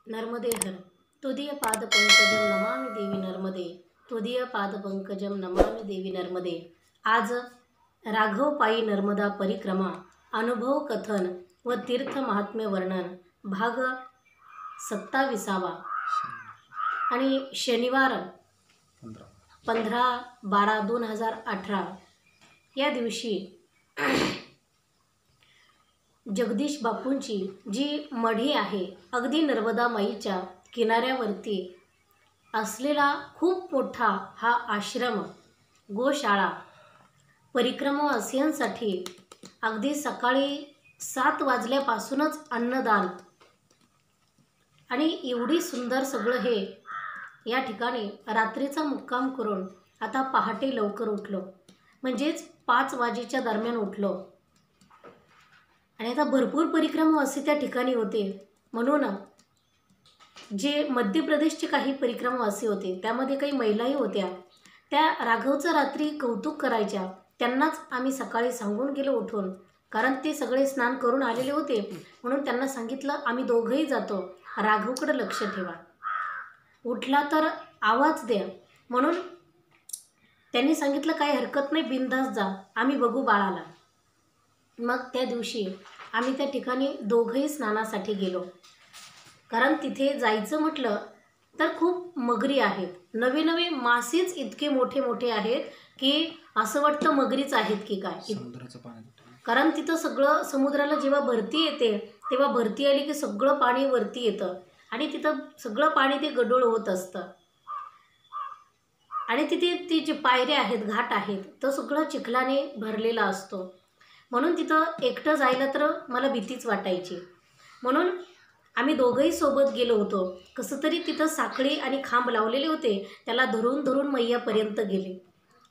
नर्मदे हर त्वदीय पादपंकजं नमामि देवी नर्मदे त्वदीय पादपंकजं नमामि देवी नर्मदे। आज राघव पायी नर्मदा परिक्रमा अनुभव कथन व तीर्थ महात्म्य वर्णन भाग 27 आणि शनिवार 15/12/2018 या दिवशी जगदीश बापूंची जी मढी आहे अगदी नर्मदा माईच्या किनाऱ्यावरती असलेला खूप मोठा हा आश्रम गोशाळा परिक्रमावासियांसाठी अगदी सकाळी 7 वाजल्यापासूनच अन्नदान आणि एवढी सुंदर सगळं हे या ठिकाणी रात्रीचा मुक्काम करून आता पहाटे लवकर उठलो, म्हणजेच 5 वाजेच्या दरम्यान उठलो आणि आता भरपूर परिक्रमावासी त्या ठिकाणी होते। म्हणून जे मध्य प्रदेशचे काही परिक्रमावासी होते त्यामध्ये काही महिलाही होत्या, त्या राघवचं रात्री कौतुक करायच्या। त्यांनाच आम्ही सकाळी सांगून गेलो उठून, कारण ते सगळे स्नान करून आलेले होते। म्हणून त्यांना सांगितलं आम्ही दोघंही जातो, राघवकडे लक्ष ठेवा, उठला तर आवाज द्या। म्हणून त्यांनी सांगितलं काही हरकत नाही, बिनधास्त जा, आम्ही बघू बाळाला। मग त्या दिवशी आम्ही त्या ठिकाणी दोघंही स्नानासाठी गेलो, कारण तिथे जायचं म्हटलं तर खूप मगरी आहेत, नवे नवे मासेच इतके मोठे मोठे आहेत की असं वाटतं मगरीच आहेत की काय, समुद्राचं पाणी। कारण तिथं सगळं समुद्राला जेव्हा भरती येते तेव्हा भरती आली की सगळं पाणी वरती येतं आणि तिथं सगळं पाणी ते गडोळ होत असतं आणि तिथे ती जे पायऱ्या आहेत, घाट आहेत, तो सगळं चिखलाने भरलेला असतो। म्हणून तिथं एकटं जायला तर मला भीतीच वाटायची। म्हणून आम्ही दोघंही सोबत गेलो होतो। कसं तरी तिथं साखळी आणि खांब लावलेले होते, त्याला धरून धरून मैयापर्यंत गेले।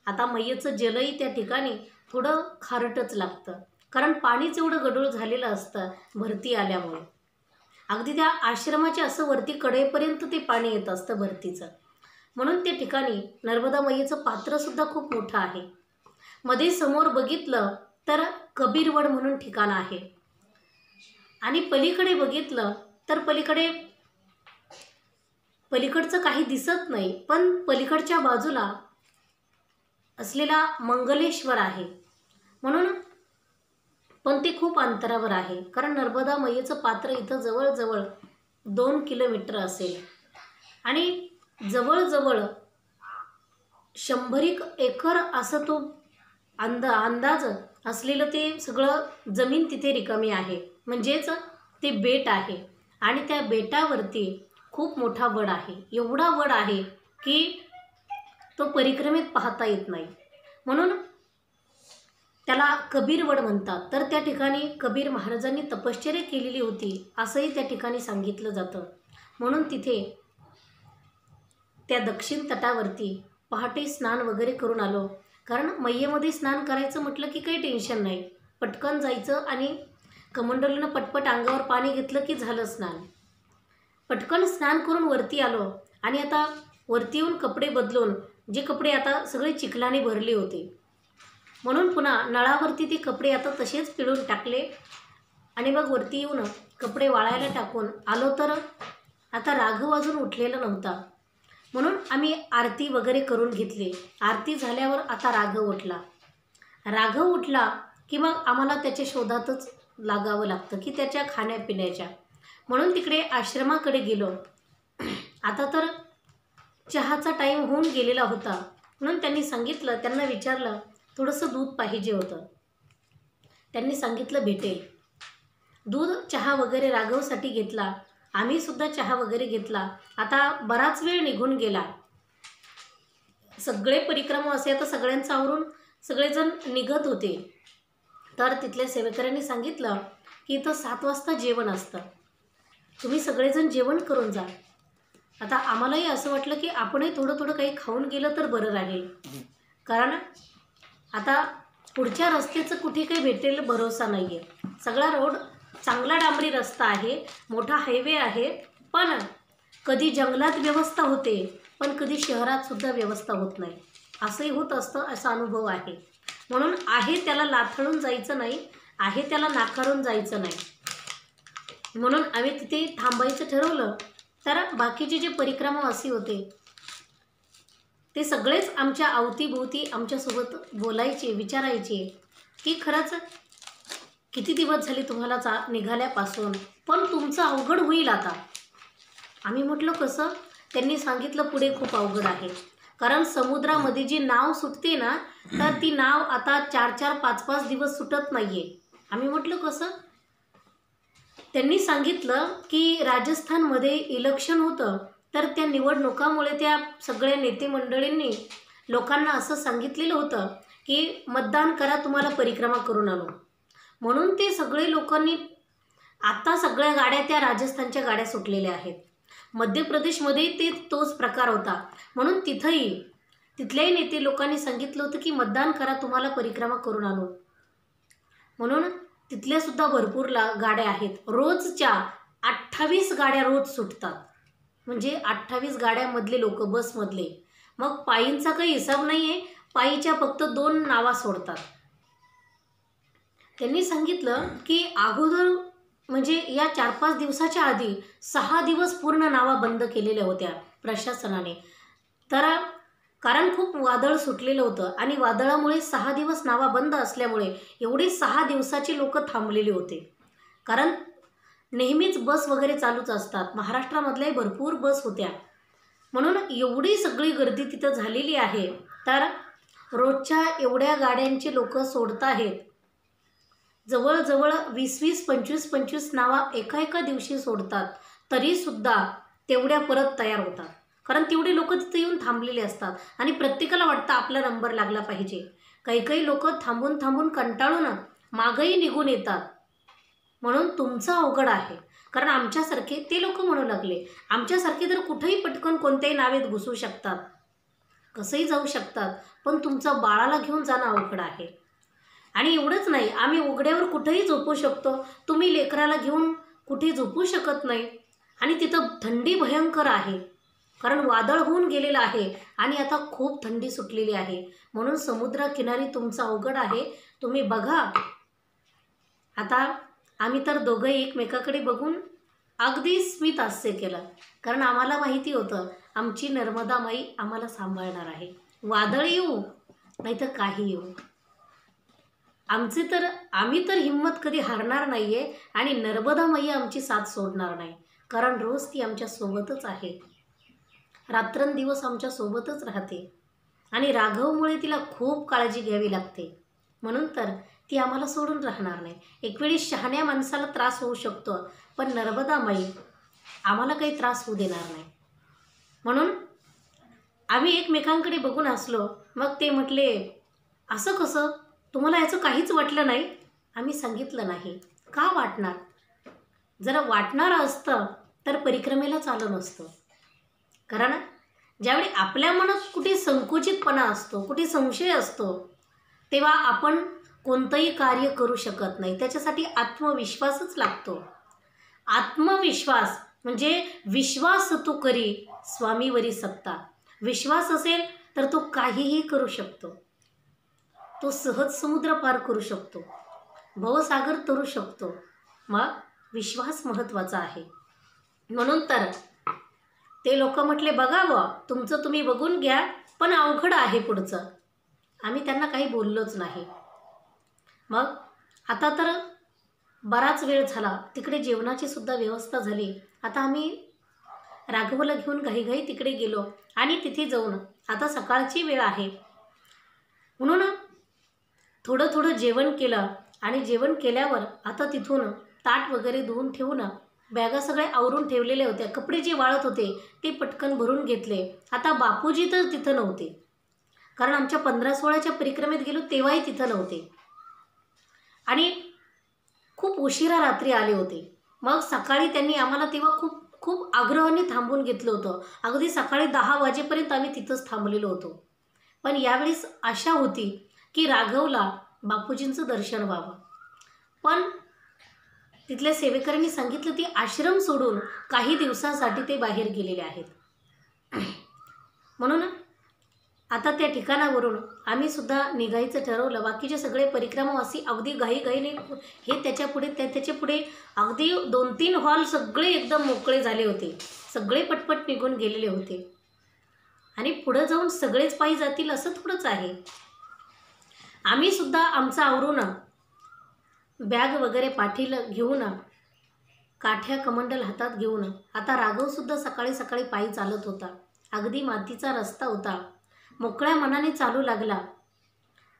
आता मैयेचं जलही त्या ठिकाणी थोडं खारटच लागतं, कारण पाणीच एवढं गडूळ झालेलं असतं भरती आल्यामुळे। अगदी त्या आश्रमाच्या असं वरती कडेपर्यंत ते पाणी येत असतं भरतीचं। म्हणून त्या ठिकाणी नर्मदा मैयेचं पात्रसुद्धा खूप मोठं आहे। मध्ये समोर बघितलं तर कबीरवड म्हणून ठिकाण आहे आणि पलीकडे बघितलं तर पलीकडचं काही दिसत नाही, पण पलीकडच्या बाजूला असलेला मंगलेश्वर आहे। म्हणून पण ते खूप अंतरावर आहे, कारण नर्मदा मैयेचं पात्र इथं जवळजवळ 2 किलोमीटर असेल आणि जवळजवळ 100 एकर असं तो अंदाज असलेलं ते सगळं जमीन तिथे रिकामी आहे, म्हणजेच ते बेट आहे आणि त्या बेटावरती खूप मोठा वड आहे। एवढा वड आहे की तो परिक्रमेत पाहता येत नाही, म्हणून त्याला कबीरवड म्हणतात। तर त्या ठिकाणी कबीर महाराजांनी तपश्चर्या केलेली होती असंही त्या ठिकाणी सांगितलं जातं। म्हणून तिथे त्या दक्षिण तटावरती पहाटे स्नान वगैरे करून आलो, कारण मैयेमध्ये स्नान करायचं म्हटलं की काही टेन्शन नाही, पटकन जायचं आणि कमंडलूनं पटपट अंगावर पाणी घेतलं की झालं स्नान। पटकन स्नान करून वरती आलो आणि आता वरती येऊन कपडे बदलून, जे कपडे आता सगळे चिखलाने भरले होते, म्हणून पुन्हा नळावरती ते कपडे आता तसेच पिळून टाकले आणि मग वरती येऊन कपडे वाळायला टाकून आलो। तर आता राघव अजून उठलेला नव्हता, म्हणून आम्ही आरती वगैरे करून घेतली। आरती झाल्यावर आता राघव उठला की मग आम्हाला त्याच्या शोधातच लागावं लागतं की त्याच्या खाण्यापिण्याच्या। म्हणून तिकडे आश्रमाकडे गेलो। आता तर चहाचा टाईम होऊन गेलेला होता, म्हणून त्यांना विचारलं थोडंसं दूध पाहिजे होतं। त्यांनी सांगितलं भेटेल। दूध चहा वगैरे राघवसाठी घेतला, आम्ही सुद्धा चहा वगैरे घेतला। आता बराच वेळ निघून गेला, सगळे परिक्रमावासी आता सगळ्यांचं आवरून सगळेजण निघत होते। तर तिथल्या सेवेकऱ्यांनी सांगितलं की इथं 7 वाजता जेवण असतं, तुम्ही सगळेजण जेवण करून जा। आता आम्हालाही असं वाटलं की आपणही थोडं थोडं काही खाऊन गेलं तर बरं राहील, कारण आता पुढच्या रस्त्याचं कुठे काही भेटेल भरोसा नाही आहे। सगळा रोड चांगला डांबरी रस्ता आहे, मोठा हायवे आहे, पण कधी जंगलात व्यवस्था होते पण कधी शहरात सुद्धा व्यवस्था होत नाही, असंही होत असतं, असा अनुभव आहे। म्हणून आहे त्याला लाथळून जायचं नाही, आहे त्याला नाकारून जायचं नाही। म्हणून आम्ही तिथे थांबायचं ठरवलं तर बाकीचे जे परिक्रमावासी होते ते सगळेच आमच्या अवतीभोवती आमच्यासोबत बोलायचे, विचारायचे की खरंच किती दिवस झाले तुम्हाला निघाल्यापासून, पण तुमचं अवघड होईल आता. आम्ही म्हटलं कसं? त्यांनी सांगितलं पुढे खूप अवघड आहे, कारण समुद्रामध्ये जी नाव सुटते ना, तर ती नाव आता 4-4, 5-5 दिवस सुटत नाही आहे. आम्ही म्हटलं कसं? त्यांनी सांगितलं की राजस्थानमध्ये इलेक्शन होतं, तर त्या निवडणुकामुळे त्या सगळ्या नेते मंडळींनी लोकांना असं सांगितलेलं होतं की मतदान करा, तुम्हाला परिक्रमा करून आणू. म्हणून ते सगळे लोकांनी आता सगळ्या गाड्या त्या राजस्थानच्या गाड्या सुटलेल्या आहेत. मध्य प्रदेशमध्ये ते तोच प्रकार होता. म्हणून तिथल्याही नेते लोकांनी सांगितलं होतं की मतदान करा, तुम्हाला परिक्रमा करून आणू. म्हणून तिथल्यासुद्धा भरपूर गाड्या आहेत. रोजच्या 28 गाड्या रोज सुटतात. म्हणजे 28 गाड्यामधले लोक बसमधले. मग पायींचा काही हिसाब नाही आहे. पायीच्या फक्त 2 नावा सोडतात. त्यांनी सांगितलं की अगोदर म्हणजे या 4-5 दिवसाच्या आधी 6 दिवस पूर्ण नावा बंद केलेल्या होत्या प्रशासनाने. तर कारण खूप वादळ सुटलेलं होतं आणि वादळामुळे 6 दिवस नावा बंद असल्यामुळे एवढे 6 दिवसाचे लोक थांबलेले होते. कारण नेहमीच बस वगैरे चालूच असतात. महाराष्ट्रामधल्याही भरपूर बस होत्या. म्हणून एवढी सगळी गर्दी तिथं झालेली आहे. तर रोजच्या एवढ्या गाड्यांचे लोक सोडत आहेत. जवळजवळ 20-20, 25-25 नावा एका दिवशी सोडतात. तरीसुद्धा तेवढ्या परत तयार होतात. कारण तेवढे लोक तिथे येऊन थांबलेले असतात आणि प्रत्येकाला वाटतं आपला नंबर लागला पाहिजे. काही लोक थांबून थांबून कंटाळून मागही निघून येतात. म्हणून तुमचं अवघड आहे. कारण आमच्यासारखे ते लोक म्हणू लागले, आमच्यासारखे तर कुठेही पटकन कोणत्याही नावेत घुसू शकतात, कसंही जाऊ शकतात, पण तुमचं बाळाला घेऊन जाणं अवघड आहे. आणि एवढंच नाही, आम्ही उघड्यावर कुठेही झोपू शकतो, तुम्ही लेकराला घेऊन कुठे झोपू शकत नाही. आणि तिथं थंडी भयंकर आहे, कारण वादळ होऊन गेलेलं आहे आणि आता खूप थंडी सुटलेली आहे. म्हणून समुद्रकिनारी तुमचं अवघड आहे. तुम्ही बघा. आता आम्ही तर दोघं एकमेकाकडे बघून अगदी स्मित हास्य केलं, कारण आम्हाला माहिती होतं आमची नर्मदा माई आम्हाला सांभाळणार आहे. वादळ येऊ नाही तर काही येऊ, आम्ही तर हिंमत कधी हारणार नाही आहे आणि नर्मदा माई आमची साथ सोडणार नाही. कारण रोज ती आमच्या सोबतच आहे, रात्रंदिवस आमच्या सोबतच राहते आणि राघवमुळे तिला खूप काळजी घ्यावी लागते. म्हणून तर ती आम्हाला सोडून राहणार नाही. एकवेळी शहाण्या माणसाला त्रास होऊ शकतो, पण नर्मदा माई आम्हाला काही त्रास होऊ देणार नाही. म्हणून आम्ही एकमेकांकडे बघून हसलो. मग ते म्हटले, असं कसं, तुम्हाला याचं काहीच वाटलं नाही? आम्ही सांगितलं नाही. का वाटणार? जरा वाटणार असतं तर परिक्रमेला चालू नसतं. कारण ज्यावेळी आपल्या मनात कुठे संकुचितपणा असतो, कुठे संशय असतो, तेव्हा आपण कोणतंही कार्य करू शकत नाही. त्याच्यासाठी आत्मविश्वासच लागतो. आत्मविश्वास म्हणजे विश्वास तू करी स्वामीवरी सत्ता. विश्वास असेल तर तो काहीही करू शकतो. तो सहज समुद्र पार करू शकतो, भवसागर तरू शकतो. मग विश्वास महत्त्वाचा आहे. म्हणून तर ते लोक म्हटले, बघावं तुमचं तुम्ही बघून घ्या, पण अवघड आहे पुढचं. आम्ही त्यांना काही बोललोच नाही. मग आता तर बराच वेळ झाला, तिकडे जेवणाची सुद्धा व्यवस्था झाली. आता आम्ही राघवला घेऊन घाईघाई तिकडे गेलो आणि तिथे जाऊन आता सकाळची वेळ आहे म्हणून थोडं जेवण केलं. आणि जेवण केल्यावर आता तिथून ताट वगैरे धुवून ठेवून बॅगा सगळे आवरून ठेवलेले होते. कपडे जे वाळत होते ते पटकन भरून घेतले. आता बापूजी तर तिथं नव्हते, कारण आमच्या 15-16च्या परिक्रमेत गेलो तेव्हाही तिथं नव्हते आणि खूप उशिरा रात्री आले होते. मग सकाळी त्यांनी आम्हाला तेव्हा खूप आग्रहाने थांबून घेतलं होतं. अगदी सकाळी 10 वाजेपर्यंत आम्ही तिथंच थांबलेलो होतो. पण यावेळेस आशा होती की राघवला बापूजींचं दर्शन व्हावं. पण तिथल्या सेवेकरांनी सांगितलं ती आश्रम सोडून काही दिवसांसाठी ते बाहेर गेलेले आहेत. म्हणून आता त्या ठिकाणावरून आम्ही सुद्धा निघायचं ठरवलं. बाकीचे सगळे परिक्रमावासी अगदी घाईघाईने हे त्याच्या पुढे अगदी 2-3 हॉल सगळे एकदम मोकळे झाले होते. सगळे पटपट निघून गेलेले होते. आणि पुढं जाऊन सगळेच पायी जातील असं थोडंच आहे. आम्ही सुद्धा आमचं आवरून बॅग वगैरे पाठीला घेऊन, काठ्या कमंडल हातात घेऊन, आता राघवसुद्धा सकाळी सकाळी पायी चालत होता. अगदी मातीचा रस्ता होता. मोकळ्या मनाने चालू लागला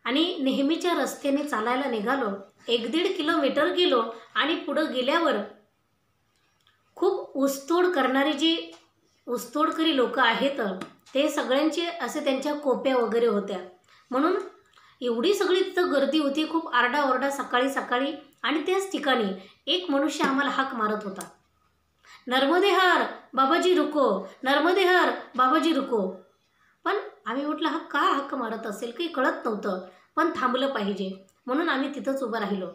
आणि नेहमीच्या रस्त्याने चालायला निघालो. 1-1.5 किलोमीटर गेलो आणि पुढं गेल्यावर खूप ऊसतोड करणारे जे ऊसतोडकरी लोक आहेत ते सगळ्यांचे असे त्यांच्या कोप्या वगैरे होत्या. म्हणून एवढी सगळी तिथं गर्दी होती, खूप आरडाओरडा सकाळी सकाळी. आणि त्याच ठिकाणी एक मनुष्य आम्हाला हाक मारत होता, नर्मदे हर बाबाजी रुको, नर्मदे हर बाबाजी रुको. पण आम्ही म्हटलं हा का हाक मारत असेल, काही कळत नव्हतं. पण थांबलं पाहिजे म्हणून आम्ही तिथंच उभं राहिलो.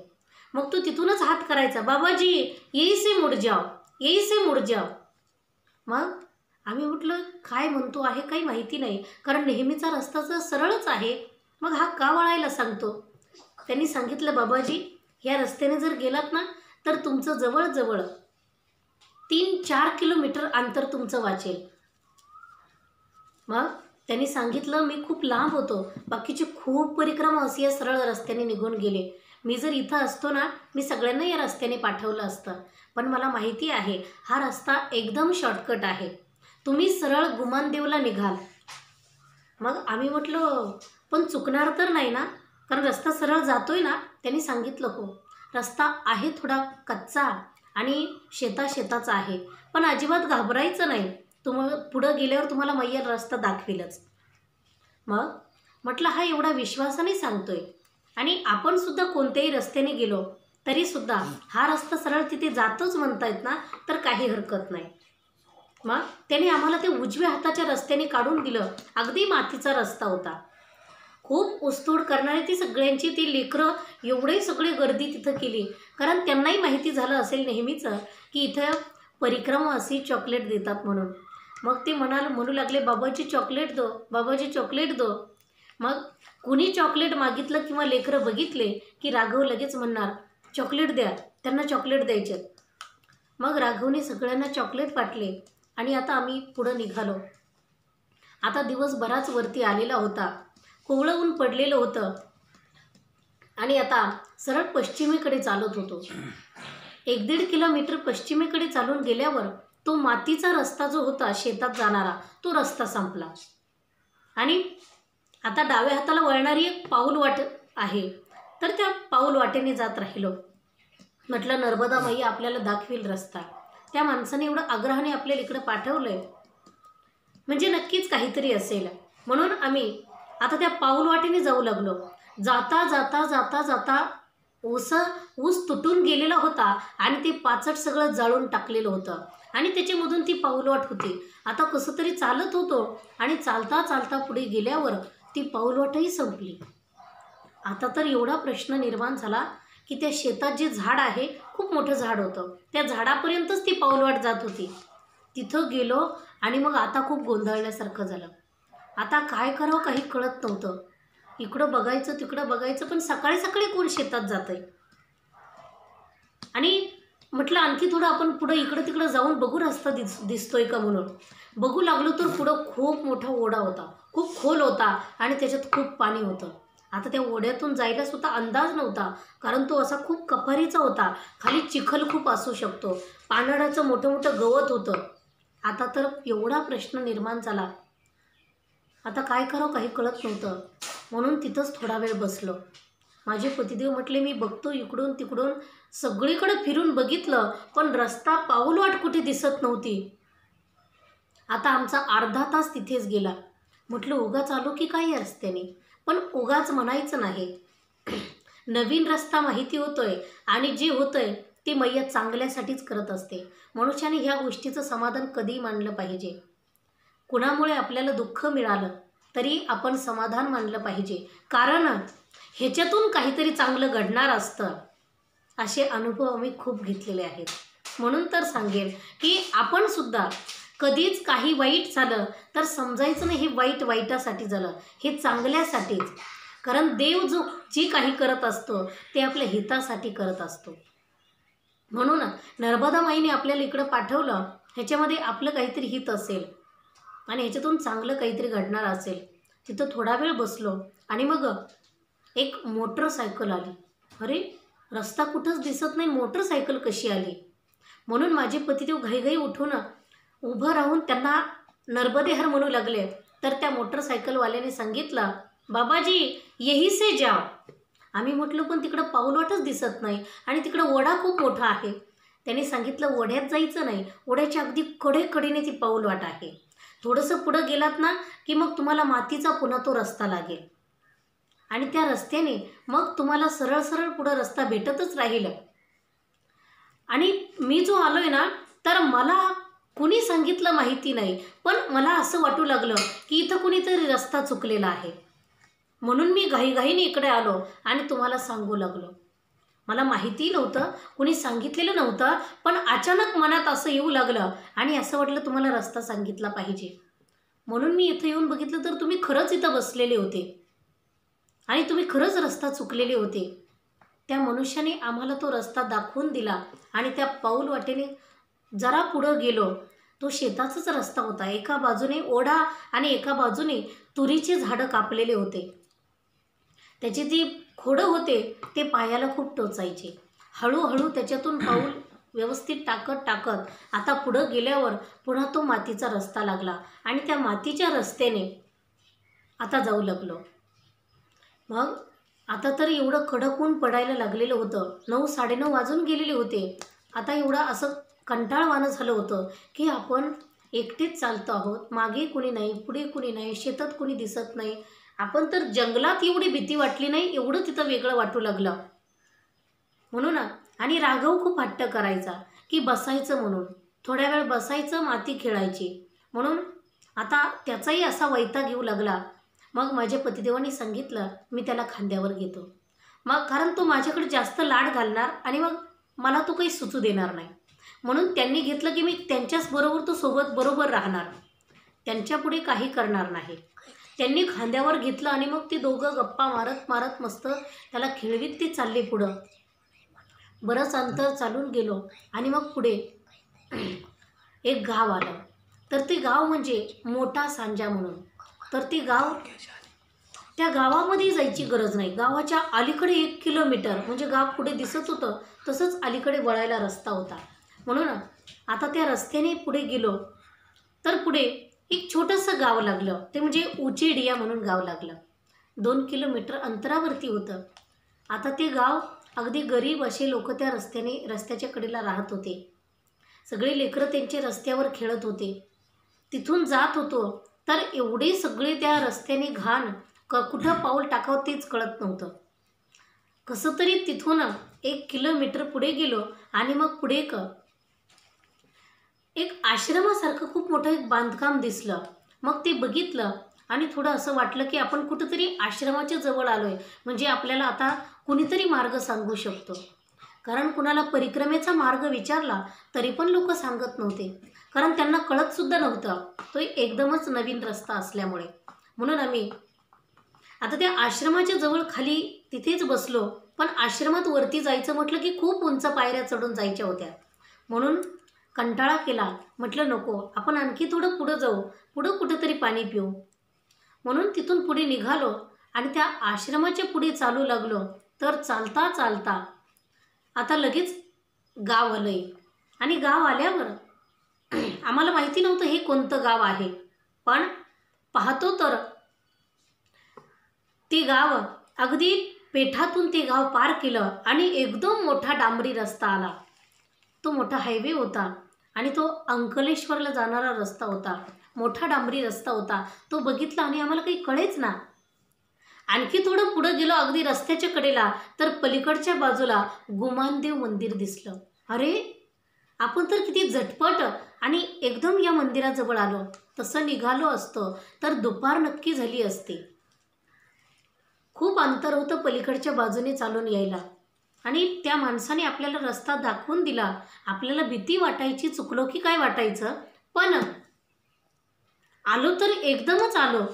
मग तो तिथूनच हात करायचा, बाबाजी येई से मुड जाओ, येई से मुड जाओ. मग आम्ही म्हटलं काय म्हणतो आहे काही माहिती नाही, कारण नेहमीचा रस्ता तर सरळच आहे, मग हा का वळायला सांगतो. त्यांनी सांगितलं, बाबाजी या रस्त्याने जर गेलात ना तर तुमचं जवळजवळ 3-4 किलोमीटर अंतर तुमचं वाचेल. मग त्यांनी सांगितलं, मी खूप लांब होतो, बाकीचे खूप परिक्रमा असे या सरळ रस्त्याने निघून गेले. मी जर इथं असतो ना मी सगळ्यांना या रस्त्याने पाठवलं असतं, पण मला माहिती आहे हा रस्ता एकदम शॉर्टकट आहे, तुम्ही सरळ गुमानदेवला निघाल. मग आम्ही म्हटलं पण चुकणार तर नाही ना, कारण रस्ता सरळ जातोय ना. त्यांनी सांगितलं हो, रस्ता आहे थोडा कच्चा आणि शेताचा आहे, पण अजिबात घाबरायचं नाही, पुढं गेल्यावर तुम्हाला मैया रस्ता दाखवेलच. मग म्हटलं हा एवढा विश्वासाने सांगतोय आणि आपण सुद्धा कोणत्याही रस्त्याने गेलो तरीसुद्धा हा रस्ता सरळ तिथे जातोच म्हणतायत ना, तर काही हरकत नाही. मग त्याने आम्हाला ते उजव्या हाताच्या रस्त्याने काढून दिलं. अगदी मातीचा रस्ता होता. खूप ऊसतोड करणारे ती सगळ्यांची ती लेकरं एवढे सगळे गर्दी तिथं केली, कारण त्यांनाही माहिती झालं असेल नेहमीचं की इथं परिक्रमा अशी चॉकलेट देतात म्हणून. मग ते म्हणू लागले, बाबाजी चॉकलेट दो, बाबाजी चॉकलेट दो. मग कुणी चॉकलेट मागितलं किंवा लेकरं बघितले की राघव लगेच म्हणणार चॉकलेट द्या, त्यांना चॉकलेट द्यायचे. मग राघवने सगळ्यांना चॉकलेट वाटले आणि आता आम्ही पुढं निघालो. आता दिवस बराच वरती आलेला होता, कोवळं ऊन पडलेलं होतं आणि आता सरळ पश्चिमेकडे चालत होतो. 1-1.5 किलोमीटर पश्चिमेकडे चालून गेल्यावर तो मातीचा रस्ता जो होता शेतात जाणारा तो रस्ता संपला आणि आता डाव्या हाताला वळणारी एक पाऊल वाट आहे, तर त्या पाऊल वाटेने जात राहिलो. म्हटलं नर्मदा माई आपल्याला दाखवेल रस्ता. त्या माणसाने एवढं आग्रहाने आपल्याला इकडं पाठवलंय म्हणजे नक्कीच काहीतरी असेल. म्हणून आम्ही आता त्या पाऊल वाटेने जाऊ लागलो. जाता जाता जाता जाता ऊस तुटून गेलेला होता आणि ते पाचट सगळं जाळून टाकलेलं होतं आणि त्याच्यामधून ती पाऊलवाट होती. आता कसं तरी चालत होतो आणि चालता चालता पुढे गेल्यावर ती पाऊलवाटही संपली. आता तर एवढा प्रश्न निर्माण झाला की त्या शेतात जे झाड आहे खूप मोठं झाड होतं, त्या झाडापर्यंतच ती पाऊलवाट जात होती. तिथं गेलो आणि मग आता खूप गोंधळल्यासारखं झालं. आता काय करावं काही कळत नव्हतं. इकडं बघायचं तिकडं बघायचं, पण सकाळी सकाळी कोण शेतात जातंय. आणि म्हटलं आणखी थोडं आपण पुढं इकडं तिकडं जाऊन बघू रस्ता दिसतोय का म्हणून. बघू लागलो तर पुढं खूप मोठा ओढा होता, खूप खोल होता आणि त्याच्यात खूप पाणी होतं. आता त्या ओढ्यातून जायला सुद्धा अंदाज नव्हता, कारण तो असा खूप कपारीचा होता, खाली चिखल खूप असू शकतो, पानडाचं मोठं मोठं गवत होतं. आता तर एवढा प्रश्न निर्माण झाला, आता काय करावं काही कळत नव्हतं. म्हणून तिथंच थोडा वेळ बसलो. माझे पतिदेव म्हटले मी बघतो इकडून तिकडून सगळीकडे फिरून बघितलं, पण रस्ता पाऊलवाट कुठे दिसत नव्हती. आता आमचा अर्धा तास तिथेच गेला. म्हटलं उगाच आलो की काही रस्त्याने, पण उगाच म्हणायचं नाही. नवीन रस्ता माहिती होतोय आणि जे होतंय ते मैया चांगल्यासाठीच करत असते. मनुष्याने ह्या गोष्टीचं समाधान कधीही मानलं पाहिजे. कुणामुळे आपल्याला दुःख मिळालं तरी आपण समाधान मानलं पाहिजे, कारण ह्याच्यातून काहीतरी चांगलं घडणार असतं. असे अनुभव आम्ही खूप घेतलेले आहेत. म्हणून तर सांगेन की आपण सुद्धा कधीच काही वाईट झालं तर समजायचं नाही हे वाईट वाईटासाठी झालं, हे चांगल्यासाठीच. कारण देव जे काही करत असतो ते आपल्या हितासाठी करत असतो. म्हणून नर्मदा माईने आपल्याला इकडं पाठवलं ह्याच्यामध्ये आपलं काहीतरी हित असेल आणि ह्याच्यातून चांगलं काहीतरी घडणार असेल. तिथं थोडा वेळ बसलो आणि मग एक मोटरसायकल आली. अरे, रस्ता कुठंच दिसत नाही, मोटरसायकल कशी आली? म्हणून माझे पतिदेव घाईघाई उठून उभं राहून त्यांना नर्मदे हर म्हणू लागले. तर त्या मोटरसायकलवाल्याने सांगितलं, बाबाजी यही से जाओ. आम्ही म्हटलं पण तिकडं पाऊलवाटच दिसत नाही आणि तिकडं ओढा खूप मोठा आहे. त्यांनी सांगितलं ओढ्यात जायचं नाही, ओढ्याच्या अगदी कडेकडेने ती पाऊलवाट आहे. थोडंसं पुढं गेलात ना की मग तुम्हाला मातीचा पुन्हा तो रस्ता लागेल आणि त्या रस्त्याने मग तुम्हाला सरळ सरळ पुढं रस्ता भेटतच राहील. आणि मी जो आलोय ना, तर मला कुणी सांगितलं माहिती नाही, पण मला असं वाटू लागलं की इथं कुणीतरी रस्ता चुकलेला आहे. म्हणून मी घाईघाईने इकडे आलो आणि तुम्हाला सांगू लागलो. मला माहिती नव्हतं, कुणी सांगितलेलं नव्हतं, पण अचानक मनात असं येऊ लागलं आणि असं वाटलं तुम्हाला रस्ता सांगितला पाहिजे. म्हणून मी इथं येऊन बघितलं तर तुम्ही खरंच इथं बसलेले होते आणि तुम्ही खरंच रस्ता चुकलेले होते. त्या मनुष्याने आम्हाला तो रस्ता दाखवून दिला आणि त्या पाऊल वाटेने जरा पुढं गेलो. तो शेताचाच रस्ता होता. एका बाजूने ओढा आणि एका बाजूने तुरीचे झाडं कापलेले होते. त्याची जी खोडं होते ते पायाला खूप टोचायचे. हळूहळू त्याच्यातून पाऊल व्यवस्थित टाकत टाकत आता पुढं गेल्यावर पुन्हा तो मातीचा रस्ता लागला आणि त्या मातीच्या रस्त्याने आता जाऊ लागलो. मग आता तर एवढं कडक ऊन पडायला लागलेलं होतं. 9 9:30 वाजून गेलेले होते. आता एवढं असं कंटाळवाणं झालं होतं की आपण एकटेच चालतो आहोत. मागे कुणी नाही, पुढे कुणी नाही, शेतात कुणी दिसत नाही. आपण तर जंगलात एवढी भीती वाटली नाही, एवढं तिथं वेगळं वाटू लागलं. म्हणून आणि राघव खूप हट्ट करायचा की बसायचं म्हणून. थोड्या वेळ बसायचं, माती खेळायची. म्हणून आता त्याचाही असा वैताग येऊ लागला. मग माझ्या पतिदेवांनी सांगितलं मी त्याला खांद्यावर घेतो. मग कारण तो माझ्याकडे जास्त लाड घालणार आणि मग मला तो काही सुचू देणार नाही. म्हणून त्यांनी घेतलं की मी त्यांच्याच बरोबर तो सोबत बरोबर राहणार, त्यांच्यापुढे काही करणार नाही. त्यांनी खांद्यावर घेतलं आणि मग ते दोघं गप्पा मारत मारत मस्त त्याला खेळवीत ते चालले पुढं. बरंच अंतर चालून गेलो आणि मग पुढे एक गाव आलं. तर ते गाव म्हणजे मोठा सांजा म्हणून. तर ते गाव, त्या गावामध्ये जायची गरज नाही. गावाच्या अलीकडे 1 किलोमीटर म्हणजे गाव पुढे दिसत होतं, तसंच अलीकडे वळायला रस्ता होता. म्हणून आता त्या रस्त्याने पुढे गेलो तर पुढे एक छोटंसं गाव लागलं. ते म्हणजे उचेडिया म्हणून गाव लागलं. 2 किलोमीटर अंतरावरती होतं. आता ते गाव अगदी गरीब असे लोक त्या रस्त्याच्या कडेला राहत होते. सगळे लेकरं त्यांचे रस्त्यावर खेळत होते. तिथून जात होतो तर एवढे सगळे त्या रस्त्याने घाण, कुठं पाऊल टाकावं तेच कळत नव्हतं. कसं तरी तिथून 1 किलोमीटर पुढे गेलो आणि मग पुढे एक आश्रमासारखं खूप मोठं एक बांधकाम दिसलं. मग ते बघितलं आणि थोडं असं वाटलं की आपण कुठंतरी आश्रमाच्या जवळ आलोय, म्हणजे आपल्याला आता कुणीतरी मार्ग सांगू शकतो. कारण कुणाला परिक्रमेचा मार्ग विचारला तरी पण लोक सांगत नव्हते, कारण त्यांना कळतसुद्धा नव्हतं. तो एकदमच नवीन रस्ता असल्यामुळे. म्हणून आम्ही आता त्या आश्रमाच्या जवळ खाली तिथेच बसलो. पण आश्रमात वरती जायचं म्हटलं की खूप उंच पायऱ्या चढून जायच्या होत्या. म्हणून कंटाळा केला. म्हटलं नको, आपण आणखी थोडं पुढं जाऊ, पुढं कुठंतरी पाणी पिऊ. म्हणून तिथून पुढे निघालो आणि त्या आश्रमाच्या पुढे चालू लागलो. तर चालता चालता आता लगेच गाव आलंय. आणि गाव आल्यावर आम्हाला माहिती नव्हतं हे कोणतं गाव आहे. पण पाहतो तर ते गाव अगदी पेठातून ते गाव पार केलं आणि एकदम मोठा डांबरी रस्ता आला. तो मोठा हायवे होता आणि तो अंकलेश्वरला जाणारा रस्ता होता. मोठा डांबरी रस्ता होता. तो बघितला आणि आम्हाला काही कळेच ना. आणखी थोडं पुढं गेलो अगदी रस्त्याच्या कडेला तर पलीकडच्या बाजूला गुमानदेव मंदिर दिसलं. अरे, आपण तर किती झटपट आणि एकदम या मंदिराजवळ आलो. तसं निघालो असतो तर दुपार नक्की झाली असती. खूप अंतर होतं पलीकडच्या बाजूने चालून यायला आणि त्या माणसाने आपल्याला रस्ता दाखवून दिला. आपल्याला भीती वाटायची, चुकलो की काय वाटायचं, पण आलो तर एकदमच आलो.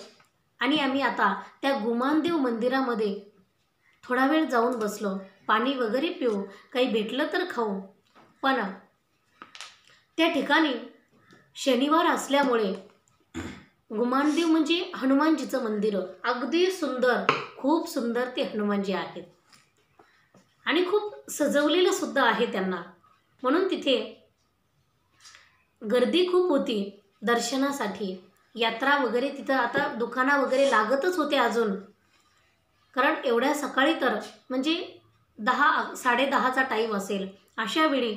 आणि आम्ही आता त्या गुमानदेव मंदिरामध्ये थोडा वेळ जाऊन बसलो. पाणी वगैरे पिऊ, काही भेटलं तर खाऊ. पण त्या ठिकाणी शनिवार असल्यामुळे गुमानदेव म्हणजे हनुमानजीचं मंदिर अगदी सुंदर, खूप सुंदर ते हनुमानजी आहेत आणि खूप सजवलेलं सुद्धा आहे त्यांना. म्हणून तिथे गर्दी खूप होती दर्शनासाठी. यात्रा वगैरे तिथं आता दुकानं वगैरे लागतच होते अजून, कारण एवढ्या सकाळी तर म्हणजे 10-10:30चा टाईम असेल. अशा वेळी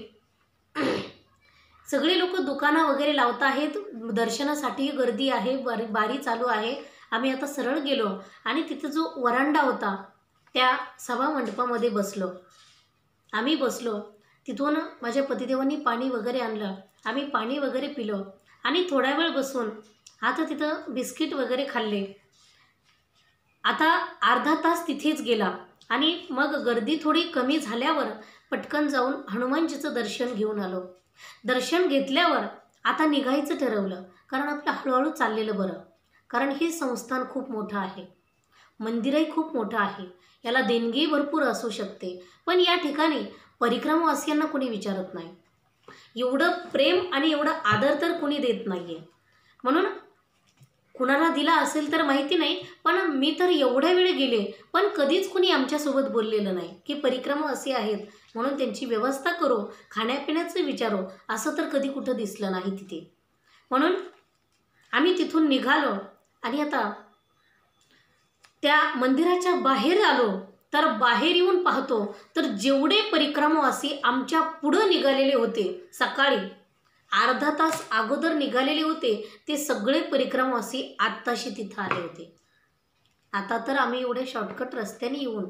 सगळे लोक दुकानं वगैरे लावत आहेत, दर्शनासाठी गर्दी आहे, बारी चालू आहे. आम्ही आता सरळ गेलो आणि तिथं जो वरांडा होता त्या सभा मंडपामध्ये बसलो. आम्ही बसलो. तिथून माझ्या पतिदेवांनी पाणी वगैरे आणलं. आम्ही पाणी वगैरे पिलो आणि थोडा वेळ बसून आता तिथं बिस्किट वगैरे खाल्ले. आता अर्धा तास तिथेच गेला आणि मग गर्दी थोडी कमी झाल्यावर पटकन जाऊन हनुमानजीचं दर्शन घेऊन आलो. दर्शन घेतल्यावर आता निघायचं ठरवलं, कारण आपलं हळूहळू चाललेलं बरं. कारण हे संस्थान खूप मोठं आहे, मंदिरही खूप मोठं आहे, याला देणगी भरपूर असू शकते, पण या ठिकाणी परिक्रमावासियांना कोणी विचारत नाही. एवढं प्रेम आणि एवढं आदर तर कोणी देत नाही आहे. म्हणून कुणाला दिला असेल तर माहिती नाही, पण मी तर एवढ्या वेळ गेले पण कधीच कुणी आमच्यासोबत बोललेलं नाही की परिक्रमा असे आहेत म्हणून त्यांची व्यवस्था करू, खाण्यापिण्याचं विचारू, असं तर कधी कुठं दिसलं नाही तिथे. म्हणून आम्ही तिथून निघालो आणि आता त्या मंदिराच्या बाहेर आलो. तर बाहेर येऊन पाहतो तर जेवढे परिक्रमावासी आमच्या पुढं निघालेले होते, सकाळी अर्धा तास अगोदर निघालेले होते, ते सगळे परिक्रमावासी आत्ताशी तिथं आले होते. आता तर आम्ही एवढे शॉर्टकट रस्त्याने येऊन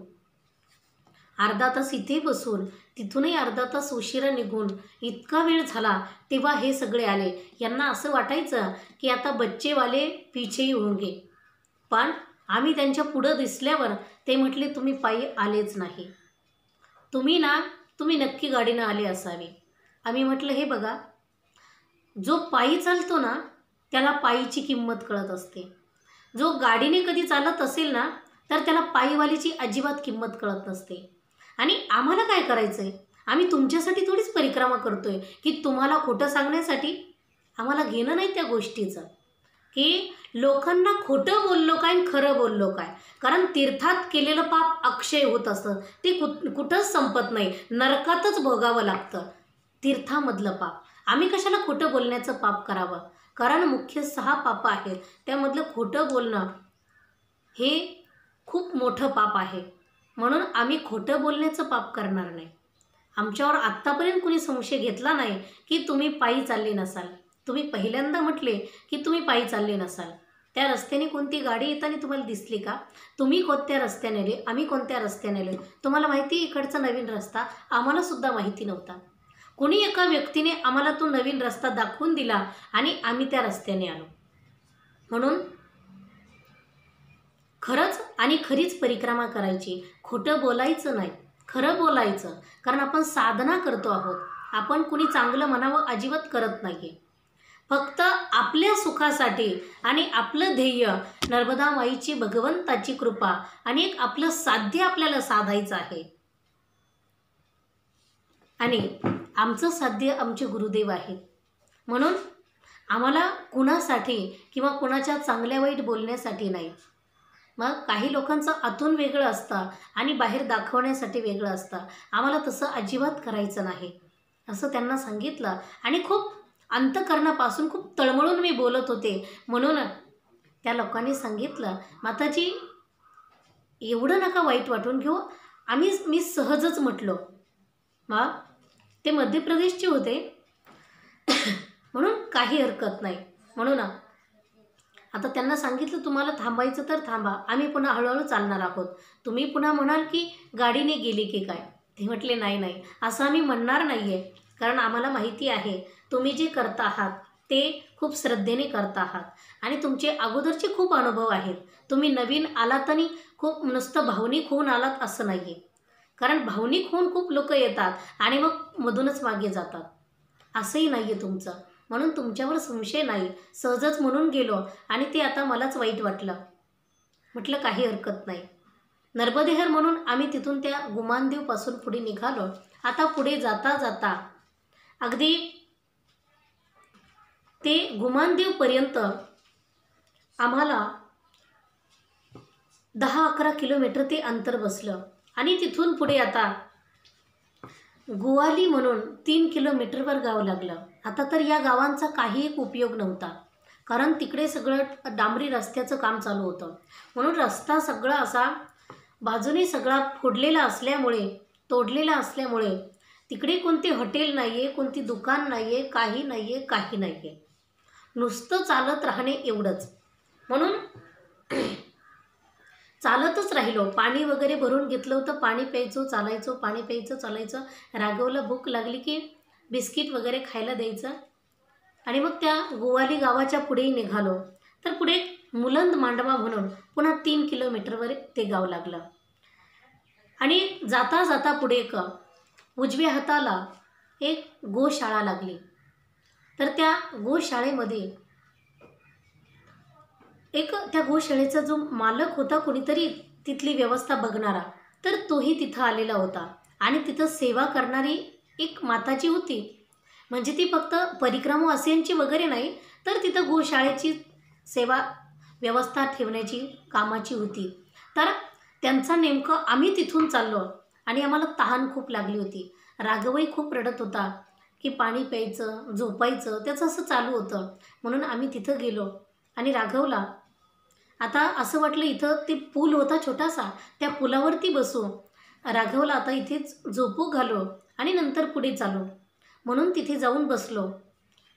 अर्धा तास इथे बसून तिथूनही अर्धा तास उशिरा निघून इतका वेळ झाला, तेव्हा हे सगळे आले. यांना असं वाटायचं की आता बच्चेवाले पीछे होंगे, पण आम्ही त्यांच्या पुढं दिसल्यावर ते म्हटले तुम्ही पायी आलेच नाही, तुम्ही नक्की गाडीनं आले असावे. आम्ही म्हटलं हे बघा, जो पायी चालतो ना त्याला पायीची किंमत कळत असते. जो गाडीने कधी चालत असेल ना तर त्याला पायीवालीची अजिबात किंमत कळत नसते. आणि आम्हाला काय करायचं आहे, आम्ही तुमच्यासाठी थोडीच परिक्रमा करतोय की तुम्हाला खोटं सांगण्यासाठी. आम्हाला घेणं नाही त्या गोष्टीचं की लोकांना खोटं बोललो काय आणि खरं बोललो काय. कारण तीर्थात केलेलं पाप अक्षय होत असतं, ते कुठंच संपत नाही, नरकातच भोगावं लागतं तीर्थामधलं पाप. आम्ही कशाला खोटं बोलण्याचं पाप करावं, कारण मुख्य 6 पाप आहेत, त्यामधलं खोटं बोलणं हे खूप मोठं पाप आहे. म्हणून आम्ही खोटं बोलण्याचं पाप करणार नाही. आमच्यावर आत्तापर्यंत कुणी संशय घेतला नाही की तुम्ही पायी चालले नसाल. तुम्ही पहिल्यांदा म्हटले की तुम्ही पायी चालले नसाल. त्या रस्त्याने कोणती गाडी येताना तुम्हाला दिसली का? तुम्ही कोणत्या रस्त्याने आले, आम्ही कोणत्या रस्त्याने आलो, तुम्हाला माहिती इकडचा नवीन रस्ता, आम्हाला सुद्धा माहिती नव्हता. कोणी एका व्यक्तीने आम्हाला तो नवीन रस्ता दाखवून दिला आणि आम्ही त्या रस्त्याने आलो. म्हणून खरंच आणि खरीच परिक्रमा करायची, खोटं बोलायचं नाही, खरं बोलायचं. कारण आपण साधना करतो आहोत, आपण कुणी चांगलं म्हणावं अजिबात करत नाही. फक्त आपल्या सुखासाठी आणि आपलं ध्येय नर्मदा माईची, भगवंताची कृपा आणि एक आपलं साध्य आपल्याला साधायचं आहे. आणि आमचं साध्य आमचे गुरुदेव आहेत. म्हणून आम्हाला कुणासाठी किंवा कुणाच्या चांगल्या वाईट बोलण्यासाठी नाही. मग काही लोकांचं आतून वेगळं असतं आणि बाहेर दाखवण्यासाठी वेगळं असतं. आम्हाला तसं अजिबात करायचं नाही असं त्यांना सांगितलं. आणि खूप अंतःकरणापासून खूप तळमळून मी बोलत होते. म्हणून त्या लोकांनी सांगितलं, माताजी एवढं नका वाईट वाटून घेऊ, मी सहजच म्हटलो. मग ते मध्य प्रदेशचे होते म्हणून काही हरकत नाही. म्हणून आता त्यांना सांगितलं तुम्हाला थांबायचं तर थांबा, आम्ही पुन्हा हळूहळू चालणार आहोत. तुम्ही पुन्हा म्हणाल की गाडीने गेली की काय. ते म्हटले नाही, असं आम्ही म्हणणार नाही आहे, कारण आम्हाला माहिती आहे तुम्ही जे करता आहात ते खूप श्रद्धेने करता आहात आणि तुमचे अगोदरचे खूप अनुभव आहेत. तुम्ही नवीन आलात आणि खूप नुसतं भावनिक होऊन आलात असं नाही आहे. कारण भावनिक होऊन खूप लोक येतात आणि मग मधूनच मागे जातात, असंही नाही आहे तुमचं. म्हणून तुमच्यावर संशय नाही, सहजच म्हणून गेलो आणि ते आता मलाच वाईट वाटलं. म्हटलं काही हरकत नाही. नर्मदेहर म्हणून आम्ही तिथून त्या गुमानदेवपासून पुढे निघालो. आता पुढे जाता जाता अगदी ते गुमानदेवपर्यंत आम्हाला 10-11 किलोमीटर ते अंतर बसलं. आणि तिथून पुढे आता गुवाली म्हणून 3 किलोमीटरवर गाव लागलं. आता तर या गावांचा काही एक उपयोग नव्हता, कारण तिकडे सगळं डांबरी रस्त्याचं काम चालू होतं. म्हणून रस्ता सगळा असा बाजूने सगळा फोडलेला असल्यामुळे, तोडलेला असल्यामुळे तिकडे कोणते हॉटेल नाही आहे, कोणती दुकान नाही आहे, काही नाही आहे, काही नाही आहे. नुसतं चालत राहणे एवढंच. म्हणून चालतच राहिलो. पाणी वगैरे भरून घेतलं होतं. पाणी प्यायचो, चालायचो, पाणी प्यायचं, चालायचं. राघवला भूक लागली की बिस्किट वगैरे खायला द्यायचं. आणि मग त्या गुवाली गावाच्या पुढेही निघालो. तर पुढे मुलंद मांडवा म्हणून पुन्हा 3 किलोमीटरवर ते गाव लागलं. आणि जाता जाता पुढे उजव्या हाताला एक गोशाळा लागली. तर त्या गोशाळेमध्ये त्या गोशाळेचा जो मालक होता, कोणीतरी तिथली व्यवस्था बघणारा, तर तोही तिथं आलेला होता. आणि तिथं सेवा करणारी एक माताजी होती. म्हणजे ती फक्त परिक्रमावासियांची वगैरे नाही, तर तिथं गोशाळेची सेवा व्यवस्था ठेवण्याची कामाची होती. तर त्यांचा नेमकं आम्ही तिथून चाललो आणि आम्हाला तहान खूप लागली होती. राघवही खूप रडत होता की पाणी प्यायचं, झोपायचं, त्याचं असं चालू होतं. म्हणून आम्ही तिथं गेलो. आणि राघवला आता असं वाटलं इथं ते पूल होता छोटासा, त्या पुलावरती बसू, राघवला आता इथेच झोपू घालो आणि नंतर पुढे चालू. म्हणून तिथे जाऊन बसलो.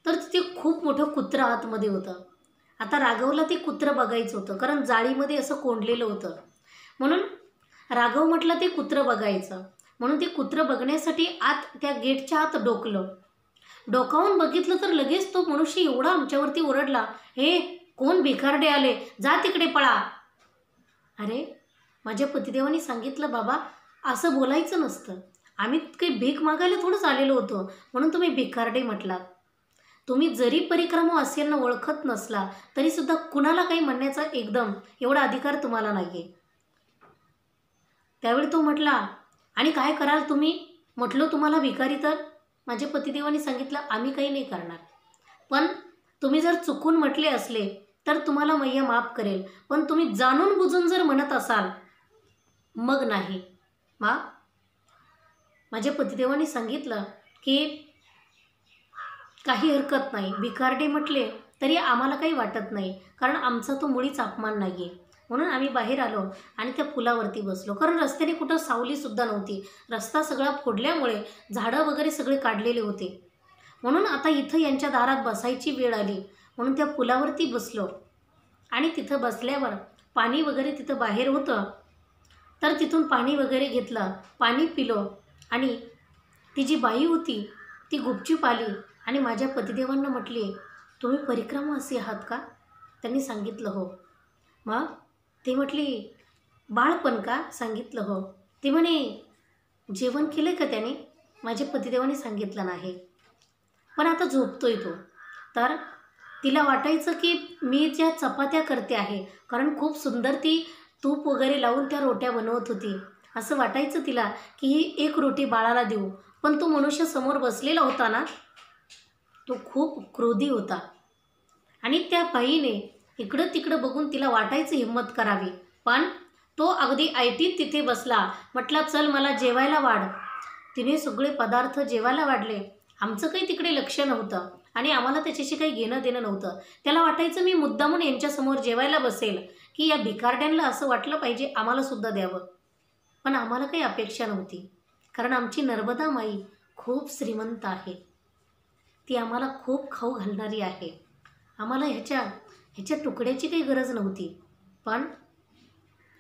तर तिथे खूप मोठं कुत्रं आतमध्ये होतं. आता राघवला ते कुत्रं बघायचं होतं, कारण जाळीमध्ये असं कोंडलेलं होतं. म्हणून राघव म्हटलं ते कुत्रं बघायचं. म्हणून ते कुत्रं बघण्यासाठी आत त्या गेटच्या आत डोकावून बघितलं तर लगेच तो मनुष्य एवढा आमच्यावरती ओरडला, हे कोण भिकारडे आले, जा तिकडे पळा. अरे, माझ्या पतिदेवानी सांगितलं, बाबा असं बोलायचं नसतं. आम्ही काही भीक मागायला थोडंच आलेलो होतो, म्हणून तुम्ही भिकारडे म्हटलात. तुम्ही जरी परिक्रमावासियांना ओळखत नसला तरीसुद्धा कुणाला काही म्हणण्याचा एकदम एवढा अधिकार तुम्हाला नाही आहे. त्यावेळी तो म्हटला, आणि काय कराल तुम्ही? म्हटलं, तुम्हाला भिकारी. तर माझ्या पतिदेवानी सांगितलं, आम्ही काही नाही करणार. पण तुम्ही जर चुकून म्हटले असले तर तुम्हाला मैया माफ करेल. पण तुम्ही जाणून बुजून जर म्हणत असाल मग नाही. माझ्या पतिदेवानी सांगितलं की काही हरकत नाही, भिकारडे म्हटले तरी आम्हाला काही वाटत नाही, कारण आमचा तो मुळीच अपमान नाही आहे. म्हणून आम्ही बाहेर आलो आणि त्या पुलावरती बसलो. कारण रस्त्याने कुठं सावलीसुद्धा नव्हती. रस्ता सगळा फोडल्यामुळे झाडं वगैरे सगळे काढलेले होते. म्हणून आता इथं यांच्या दारात बसायची वेळ आली. म्हणून त्या पुलावरती बसलो. आणि तिथं बसल्यावर पाणी वगैरे तिथं बाहेर होतं, तर तिथून पाणी वगैरे घेतलं, पाणी पिलो. आणि ती जी बाई होती ती गुपचूप आली आणि माझ्या पतिदेवांना म्हटली, तुम्ही परिक्रमावासी आहात का? त्यांनी सांगितलं, हो. मग ती म्हटली, बाळपण का? सांगितलं, हो. ती म्हणे, जेवण केलं का त्याने? माझ्या पतिदेवाने सांगितलं नाही, पण आता झोपतोय तो. तर तिला वाटायचं की मी ज्या चपात्या करते आहे, कारण खूप सुंदर ती तूप वगैरे लावून त्या रोट्या बनवत होती. असं वाटायचं तिला की ही एक रोटी बाळाला देऊ. पण तो मनुष्य समोर बसलेला होता ना, तो खूप क्रोधी होता. आणि त्या बाईने इकडं तिकडं बघून तिला वाटायचं हिंमत करावी, पण तो अगदी ऐटीत तिथे बसला. म्हटला, चल मला जेवायला वाढ. तिने सगळे पदार्थ जेवायला वाढले. आमचं काही तिकडे लक्ष नव्हतं आणि आम्हाला त्याच्याशी काही घेणं देणं नव्हतं. त्याला वाटायचं मी मुद्दामून यांच्यासमोर जेवायला बसेल की या भिकारड्यांना असं वाटलं पाहिजे आम्हालासुद्धा द्यावं. पण आम्हाला काही अपेक्षा नव्हती, कारण आमची नर्मदा माई खूप श्रीमंत आहे. ती आम्हाला खूप खाऊ घालणारी आहे. आम्हाला ह्याच्या तुकड्याची काही गरज नव्हती. पण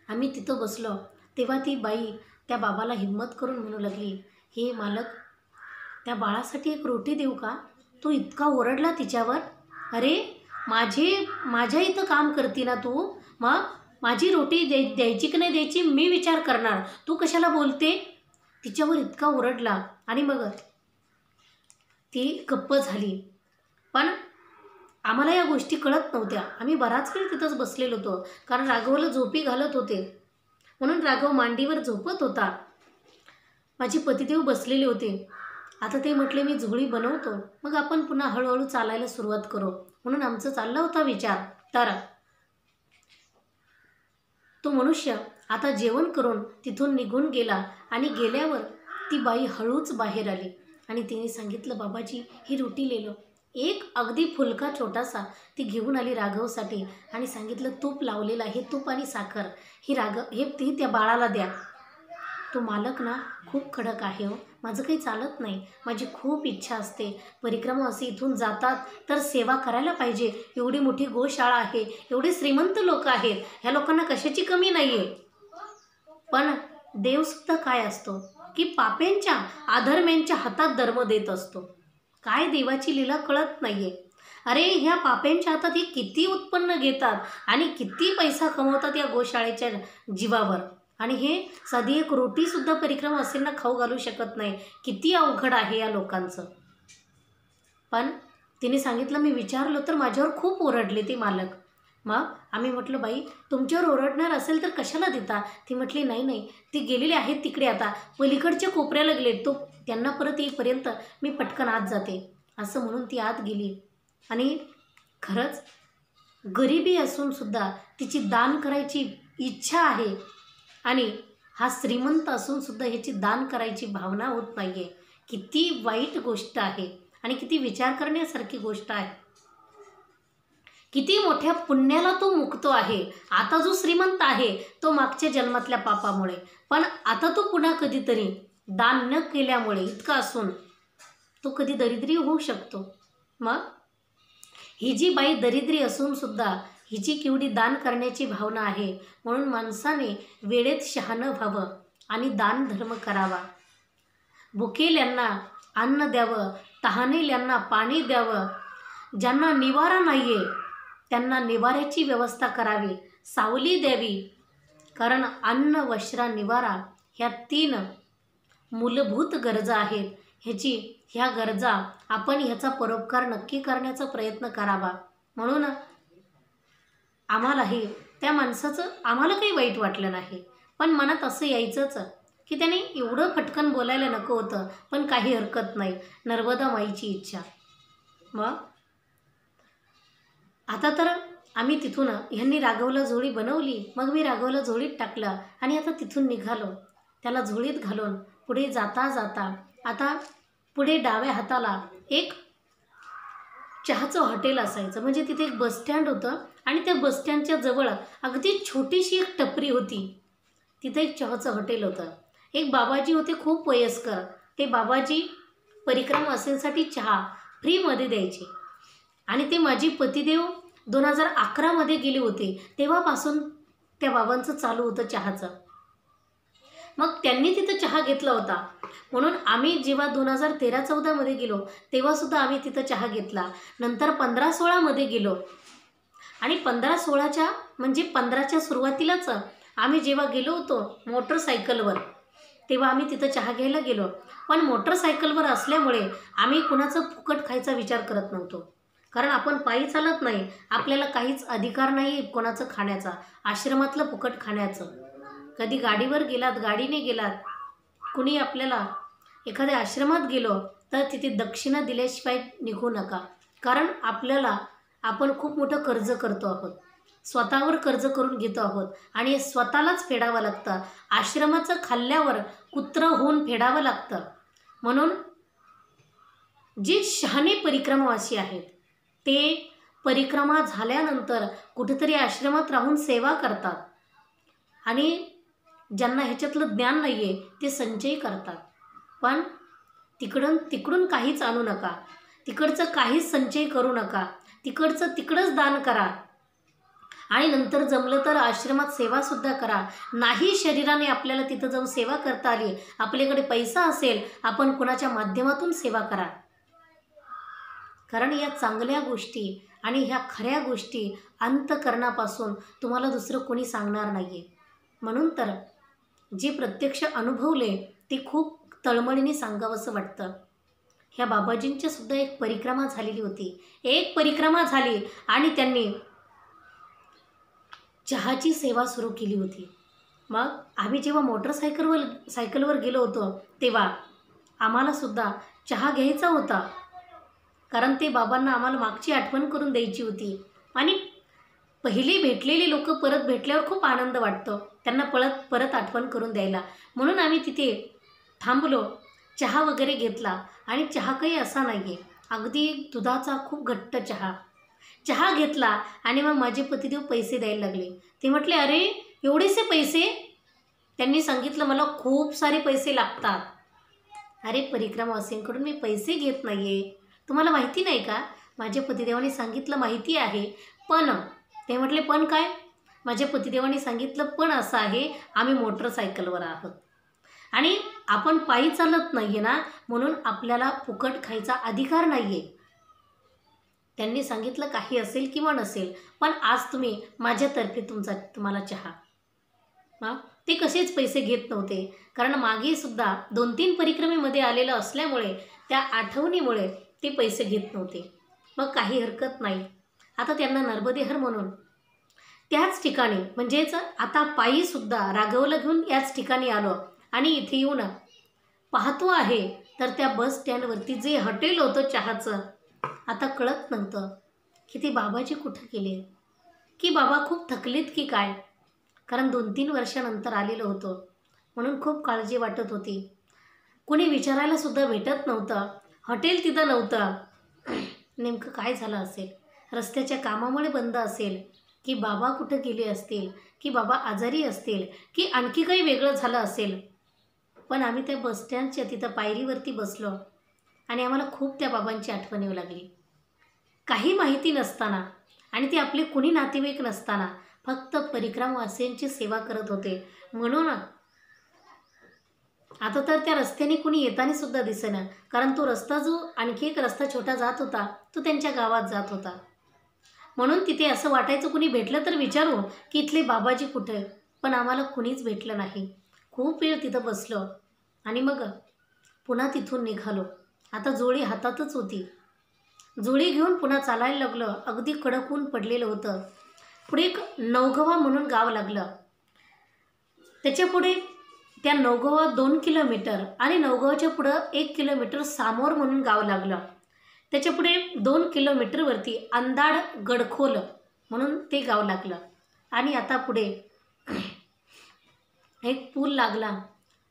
आम्ही तिथं बसलो तेव्हा ती बाई त्या बाबाला हिंमत करून म्हणू लागली, हे मालक, त्या बाळासाठी एक रोटी देऊ का? तो इतका ओरडला तिच्यावर. अरे, माझ्या इथं काम करती ना तू, मग माझी रोटी द्यायची की नाही द्यायची मी विचार करणार, तू कशाला बोलते? तिच्यावर इतका ओरडला. आणि मग ती गप्प झाली. पण आम्हाला या गोष्टी कळत नव्हत्या. आम्ही बराच वेळ तिथंच बसलेलो होतो, कारण राघवला झोपी घालत होते. म्हणून राघव मांडीवर झोपत होता. माझे पतिदेव बसलेले होते. आता ते म्हटले मी झोळी बनवतो, मग आपण पुन्हा हळूहळू चालायला सुरुवात करू. म्हणून आमचं चालला होता विचार. तर तो मनुष्य आता जेवण करून तिथून निघून गेला आणि गेल्यावर ती बाई हळूच बाहेर आली आणि तिने सांगितलं, बाबाजी ही रोटी ले लो. एक अगदी फुलका छोटासा ती घेऊन आली राघवसाठी आणि सांगितलं, तूप लावलेलं आहे, तूप आणि साखर हे ती त्या बाळाला द्या. तो मालक ना खूप कडक आहे हो, माझं काही चालत नाही, माझी खूप इच्छा असते, परिक्रमा असे इथून जातात तर सेवा करायला पाहिजे, एवढी मोठी गोशाळा आहे, एवढे श्रीमंत लोक आहेत, ह्या लोकांना कशाची कमी नाही आहे. पण देवसुद्धा काय असतो की पाप्यांच्या अधर्म्यांच्या हातात धर्म देत असतो. काय देवाची लीला कळत नाहीये. अरे ह्या पाप्यांच्या हातात हे किती उत्पन्न घेतात आणि किती पैसा कमवतात या गोशाळेच्या जीवावर. आणि हे साधी एक रोटीसुद्धा परिक्रमा असेंना खाऊ घालू शकत नाही. किती अवघड आहे या लोकांचं. पण तिने सांगितलं, मी विचारलं तर माझ्यावर खूप ओरडले ते मालक. मग आम्ही म्हटलं, बाई तुमच्यावर ओरडणार असेल तर कशाला देता. ती म्हटली, नाही नाही, ती गेलेले आहेत तिकडे, आता पलीकडच्या कोपऱ्याला गेले, तो त्यांना परत येईपर्यंत मी पटकन आत जाते. असं म्हणून ती आत गेली. आणि खरंच गरिबी असूनसुद्धा तिची दान करायची इच्छा आहे आणि हा श्रीमंत असूनसुद्धा ह्याची दान करायची भावना होत नाही आहे. किती वाईट गोष्ट आहे आणि किती विचार करण्यासारखी गोष्ट आहे. किती मोठ्या पुण्याला तो मुक्तो आहे. आता जो श्रीमंत आहे तो मागच्या जन्मातल्या पापामुळे, पण आता तो पुन्हा कधीतरी दान न केल्यामुळे इतका असून तो कधी दरिद्री होऊ शकतो. मग ही जी बाई दरिद्री असून सुद्धा हिची केवढी दान करण्याची भावना आहे. म्हणून माणसाने वेळेत शहाणं व्हावं आणि दान धर्म करावा. भुकेल्यांना अन्न द्यावं, तहानेल्यांना पाणी द्यावं, ज्यांना निवारा नाही आहे त्यांना निवाऱ्याची व्यवस्था करावी, सावली द्यावी. कारण अन्न, वस्त्र, निवारा ह्या 3 मूलभूत गरजा आहेत. ह्या गरजा आपण ह्याचा परोपकार नक्की करण्याचा प्रयत्न करावा. म्हणून आम्हालाही त्या माणसाचं आम्हाला काही वाईट वाटलं नाही, पण मनात असं यायचंच की त्याने एवढं फटकन बोलायला नको होतं, पण काही हरकत नाही, नर्मदा माईची इच्छा. मग आता तर आम्ही तिथून ह्यांनी राघवला झोळी बनवली, मग मी राघवला झोळीत टाकलं आणि आता तिथून निघालो. त्याला झोळीत घालून पुढे जाता जाता आता पुढे डाव्या हाताला एक चहाचं हॉटेल असायचं. म्हणजे तिथे एक बसस्टँड होतं आणि त्या बसस्टँडच्या जवळ अगदी छोटीशी एक टपरी होती. तिथे एक चहाचं हॉटेल होतं. एक बाबाजी होते खूप वयस्कर. ते बाबाजी परिक्रमा असेलसाठी चहा फ्रीमध्ये द्यायचे आणि ते माझी पतिदेव 2011 मध्ये गेले होते, तेव्हापासून त्या बाबांचं चालू होतं चहाचं. मग त्यांनी तिथं चहा घेतला होता. म्हणून आम्ही जेव्हा 2013-14 मध्ये गेलो तेव्हासुद्धा आम्ही तिथं चहा घेतला. नंतर 15-16 मध्ये गेलो आणि 15-16च्या म्हणजे 15च्या सुरुवातीलाच आम्ही जेव्हा गेलो होतो मोटरसायकलवर, तेव्हा आम्ही तिथं चहा घ्यायला गेलो. पण मोटरसायकलवर असल्यामुळे आम्ही कुणाचं फुकट खायचा विचार करत नव्हतो. कारण आपण पायी चालत नाही, आपल्याला काहीच अधिकार नाही कोणाचं खाण्याचा, आश्रमातलं फुकट खाण्याचं. कधी गाडीवर गेलात, गाडीने गेलात, कुणी आपल्याला एखाद्या आश्रमात गेलो तर तिथे दक्षिणा दिल्याशिवाय निघू नका. कारण आपण खूप मोठं कर्ज करतो आहोत, स्वतःवर कर्ज करून घेतो आहोत आणि स्वतःलाच फेडावं लागतं. आश्रमाचं खाल्ल्यावर कुत्र होऊन फेडावं लागतं. म्हणून जे शहाणे परिक्रमावासी आहेत ते परिक्रमा झाल्यानंतर कुठेतरी आश्रमात राहून सेवा करतात आणि ज्यांना ह्याच्यातलं ज्ञान नाही आहे ते संचय करतात. पण तिकडून काहीच आणू नका, तिकडचं काहीच संचय करू नका, तिकडचं तिकडंच दान करा आणि नंतर जमलं तर आश्रमात सेवासुद्धा करा. नाही शरीराने आपल्याला तिथं जाऊन सेवा करता आली, आपल्याकडे पैसा असेल, आपण कुणाच्या माध्यमातून सेवा करा. कारण या चांगल्या गोष्टी आणि ह्या खऱ्या गोष्टी अंतःकरणापासून तुम्हाला दुसरं कोणी सांगणार नाही आहे. म्हणून तर जे प्रत्यक्ष अनुभवले ते खूप तळमळीने सांगावंसं वाटतं. ह्या बाबाजींच्या सुद्धा एक परिक्रमा झालेली होती. एक परिक्रमा झाली आणि त्यांनी चहाची सेवा सुरू केली होती. मग आम्ही जेव्हा मोटरसायकलवर गेलो होतो तेव्हा आम्हालासुद्धा चहा घ्यायचा होता, कारण ते बाबांना आम्हाला मागची आठवण करून द्यायची होती. आणि पहिले भेटलेले लोक परत भेटल्यावर खूप आनंद वाटतो त्यांना परत आठवण करून द्यायला. म्हणून आम्ही तिथे थांबलो, चहा वगैरे घेतला. आणि चहा काही असा नाही आहे, अगदी दुधाचा खूप घट्ट चहा घेतला. आणि मग माझे पतिदेव पैसे द्यायला लागले. ते म्हटले, अरे एवढेसे पैसे? त्यांनी सांगितलं, मला खूप सारे पैसे लागतात. अरे परिक्रमावासींकडून मी पैसे घेत नाही आहे, तुम्हाला माहिती नाही का? माझ्या पतिदेवाने सांगितलं, माहिती आहे, पण ते म्हटले, पण काय? माझ्या पतिदेवाने सांगितलं, पण असं आहे, आम्ही मोटरसायकलवर आहोत आणि आपण पायी चालत नाही आहे ना, म्हणून आपल्याला फुकट खायचा अधिकार नाही आहे. त्यांनी सांगितलं, काही असेल किंवा नसेल, पण आज तुम्ही माझ्यातर्फे तुम्हाला चहा. ते कसेच पैसे घेत नव्हते, कारण मागे सुद्धा 2-3 परिक्रमेमध्ये आलेलं असल्यामुळे त्या आठवणीमुळे ते पैसे घेत नव्हते. मग काही हरकत नाही. आता त्यांना नर्मदेहर म्हणून त्याच ठिकाणी, म्हणजेच आता पायीसुद्धा राघवला घेऊन याच ठिकाणी आलो. आणि इथे येऊन पाहतो आहे तर त्या बस स्टँडवरती जे हॉटेल होतं चहाचं, आता कळत नव्हतं की ते बाबाजी कुठं गेले, की बाबा खूप थकलेत की काय. कारण 2-3 वर्षानंतर आलेलं होतं, म्हणून खूप काळजी वाटत होती. कोणी विचारायला सुद्धा भेटत नव्हतं, हॉटेल तिथं नव्हतं. नेमकं काय झालं असेल? रस्त्याच्या कामामुळे बंद असेल, की बाबा कुठं गेले असतील, की बाबा आजारी असतील, की आणखी काही वेगळं झालं असेल. पण आम्ही त्या बसस्टँडच्या तिथं पायरीवरती बसलो आणि आम्हाला खूप त्या बाबांची आठवण येऊ लागली. काही माहिती नसताना आणि ते आपले कुणी नातेवाईक नसताना फक्त परिक्रमावासीयांची सेवा करत होते. म्हणून आता तर त्या रस्त्याने कुणी येताना सुद्धा दिसेना, कारण तो रस्ता जो आणखी एक रस्ता छोटा जात होता तो त्यांच्या गावात जात होता. म्हणून तिथे असं वाटायचं कुणी भेटलं तर विचारू की इथले बाबाजी कुठे, पण आम्हाला कुणीच भेटलं नाही. खूप वेळ तिथं बसलो आणि मग पुन्हा तिथून निघालो. आता जोळी हातातच होती, जोळी घेऊन पुन्हा चालायला लागलो. अगदी कडक ऊन पडलेलं होतं. पुढे एक नवगवा म्हणून गाव लागलं. त्याच्यापुढे त्या नवगवात 2 किलोमीटर आणि नवगवाच्या पुढं 1 किलोमीटर सामोर म्हणून गाव लागलं. त्याच्यापुढे 2 किलोमीटरवरती अंधाड गडखोल म्हणून ते गाव लागलं. आणि आता पुढे एक पूल लागला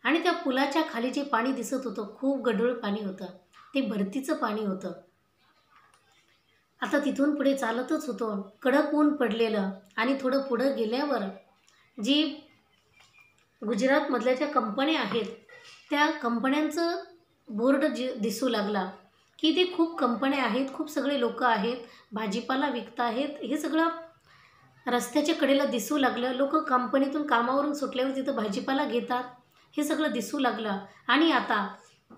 आणि त्या पुलाच्या खाली जे पाणी दिसत होतं, खूप गढूळ पाणी होतं, ते भरतीचं पाणी होतं. आता तिथून पुढे चालतच होतो, कडक ऊन पडलेलं. आणि थोडं पुढं गेल्यावर जी गुजरातमधल्या ज्या कंपन्या आहेत त्या कंपन्यांचं बोर्ड दिसू लागला, की ते खूप कंपन्या आहेत, खूप सगळे लोक आहेत, भाजीपाला विकत आहेत. हे सगळं रस्त्याच्या कडेला दिसू लागलं. लोक कंपनीतून कामावरून सुटल्यावर तिथं भाजीपाला घेतात, हे सगळं दिसू लागलं. आणि आता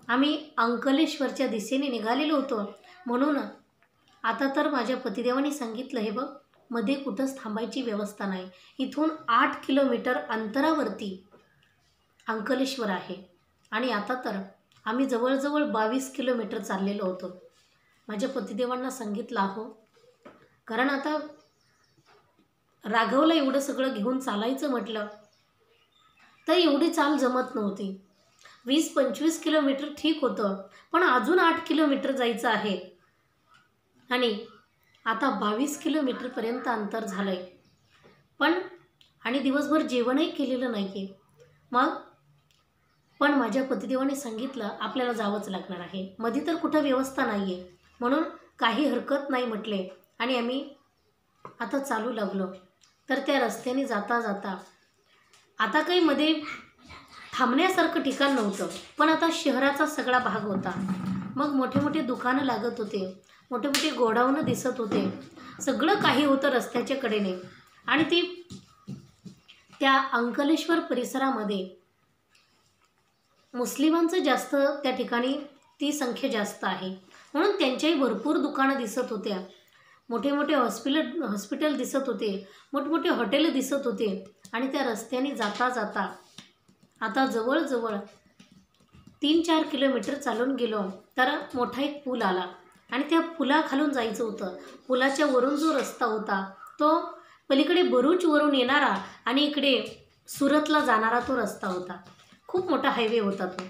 आम्ही अंकलेश्वरच्या दिशेने निघालेलो होतो. म्हणून आता तर माझ्या पतिदेवाने सांगितलं, हे बघ, मध्ये कुठंच थांबायची व्यवस्था नाही. इथून 8 किलोमीटर अंतरावरती अंकलेश्वर आहे. आणि आता तर आम्ही जवळजवळ 22 किलोमीटर चाललेलो होतो. माझ्या पतिदेवांना सांगितलं, हो, कारण आता राघवला एवढं सगळं घेऊन चालायचं म्हटलं तर एवढी चाल जमत नव्हती. 20-25 किलोमीटर ठीक होतं, पण अजून 8 किलोमीटर जायचं आहे. आणि आता 22 किलोमीटरपर्यंत अंतर झालं आहे. आणि दिवसभर जेवणही केलेलं नाही आहे. पण माझ्या पतिदेवाने सांगितलं, आपल्याला जावंच लागणार आहे, मध्ये तर कुठं व्यवस्था नाही आहे, म्हणून काही हरकत नाही म्हटले. आणि आम्ही आता चालू लागलो. तर त्या रस्त्याने जाता जाता आता काही मध्ये थांबण्यासारखं ठिकाण नव्हतं, पण आता शहराचा सगळा भाग होता. मग मोठे मोठे दुकानं लागत होते, मोठे मोठे गोडाऊनं दिसत होते, सगळं काही होतं रस्त्याच्या कडेने. आणि त्या अंकलेश्वर परिसरामध्ये मुस्लिमांचं जास्त त्या ठिकाणी ती संख्या जास्त आहे, म्हणून त्यांच्याही भरपूर दुकानं दिसत होत्या. मोठे मोठे हॉस्पिटल दिसत होते, मोठमोठे हॉटेल दिसत होते. आणि त्या रस्त्याने जाता जाता आता जवळजवळ 3-4 किलोमीटर चालून गेलो तर मोठा एक पूल आला. आणि त्या पुलाखालून जायचं होतं. पुलाच्या वरून जो रस्ता होता तो पलीकडे भरूचवरून येणारा आणि इकडे सुरतला जाणारा तो रस्ता होता. खूप मोठा हायवे होता तो.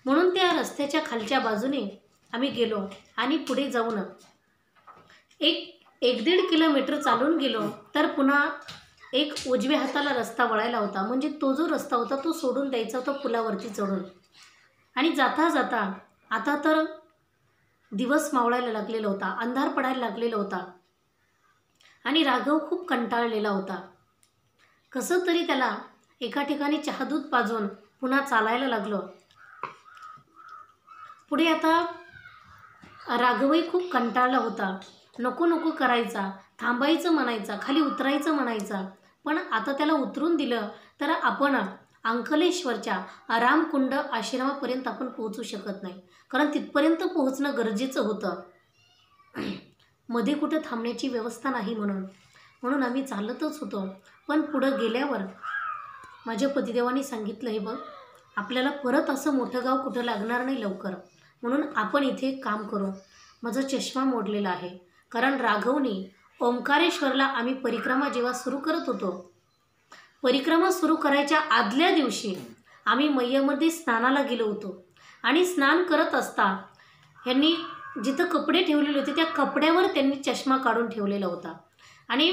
म्हणून त्या रस्त्याच्या खालच्या बाजूने आम्ही गेलो आणि पुढे जाऊन एक दीड किलोमीटर चालून गेलो तर पुन्हा एक उजव्या हाताला रस्ता वळायला होता. म्हणजे तो जो रस्ता होता तो सोडून द्यायचा होता पुलावरती चढून. आणि जाता जाता आता तर दिवस मावळायला लागलेला होता, अंधार पडायला लागलेला होता आणि राघव खूप कंटाळलेला होता. कसं तरी त्याला एका ठिकाणी चहा दूध पाजून पुन्हा चालायला लागलं. पुढे आता राघवही खूप कंटाळला होता. नको नको करायचा, थांबायचं म्हणायचा, खाली उतरायचं म्हणायचा. पण आता त्याला उतरून दिलं तर आपण अंकलेश्वरच्या रामकुंड आश्रमापर्यंत आपण पोहोचू शकत नाही, कारण तिथपर्यंत पोहोचणं गरजेचं होतं. मध्ये कुठं थांबण्याची व्यवस्था नाही म्हणून आम्ही चालतच होतो. पण पुढं गेल्यावर माझ्या पतिदेवांनी सांगितलं, हे बघ, आपल्याला परत असं मोठं गाव कुठं लागणार नाही लवकर, म्हणून आपण इथे काम करू. माझा चष्मा मोडलेला आहे, कारण राघवने ओंकारेश्वरला आम्ही परिक्रमा जेव्हा सुरू करत होतो, परिक्रमा सुरू करायच्या आदल्या दिवशी आम्ही मैयामध्ये स्नानाला गेलो होतो. आणि स्नान करत असता यांनी जिथं कपडे ठेवलेले होते त्या कपड्यावर त्यांनी चष्मा काढून ठेवलेला होता. आणि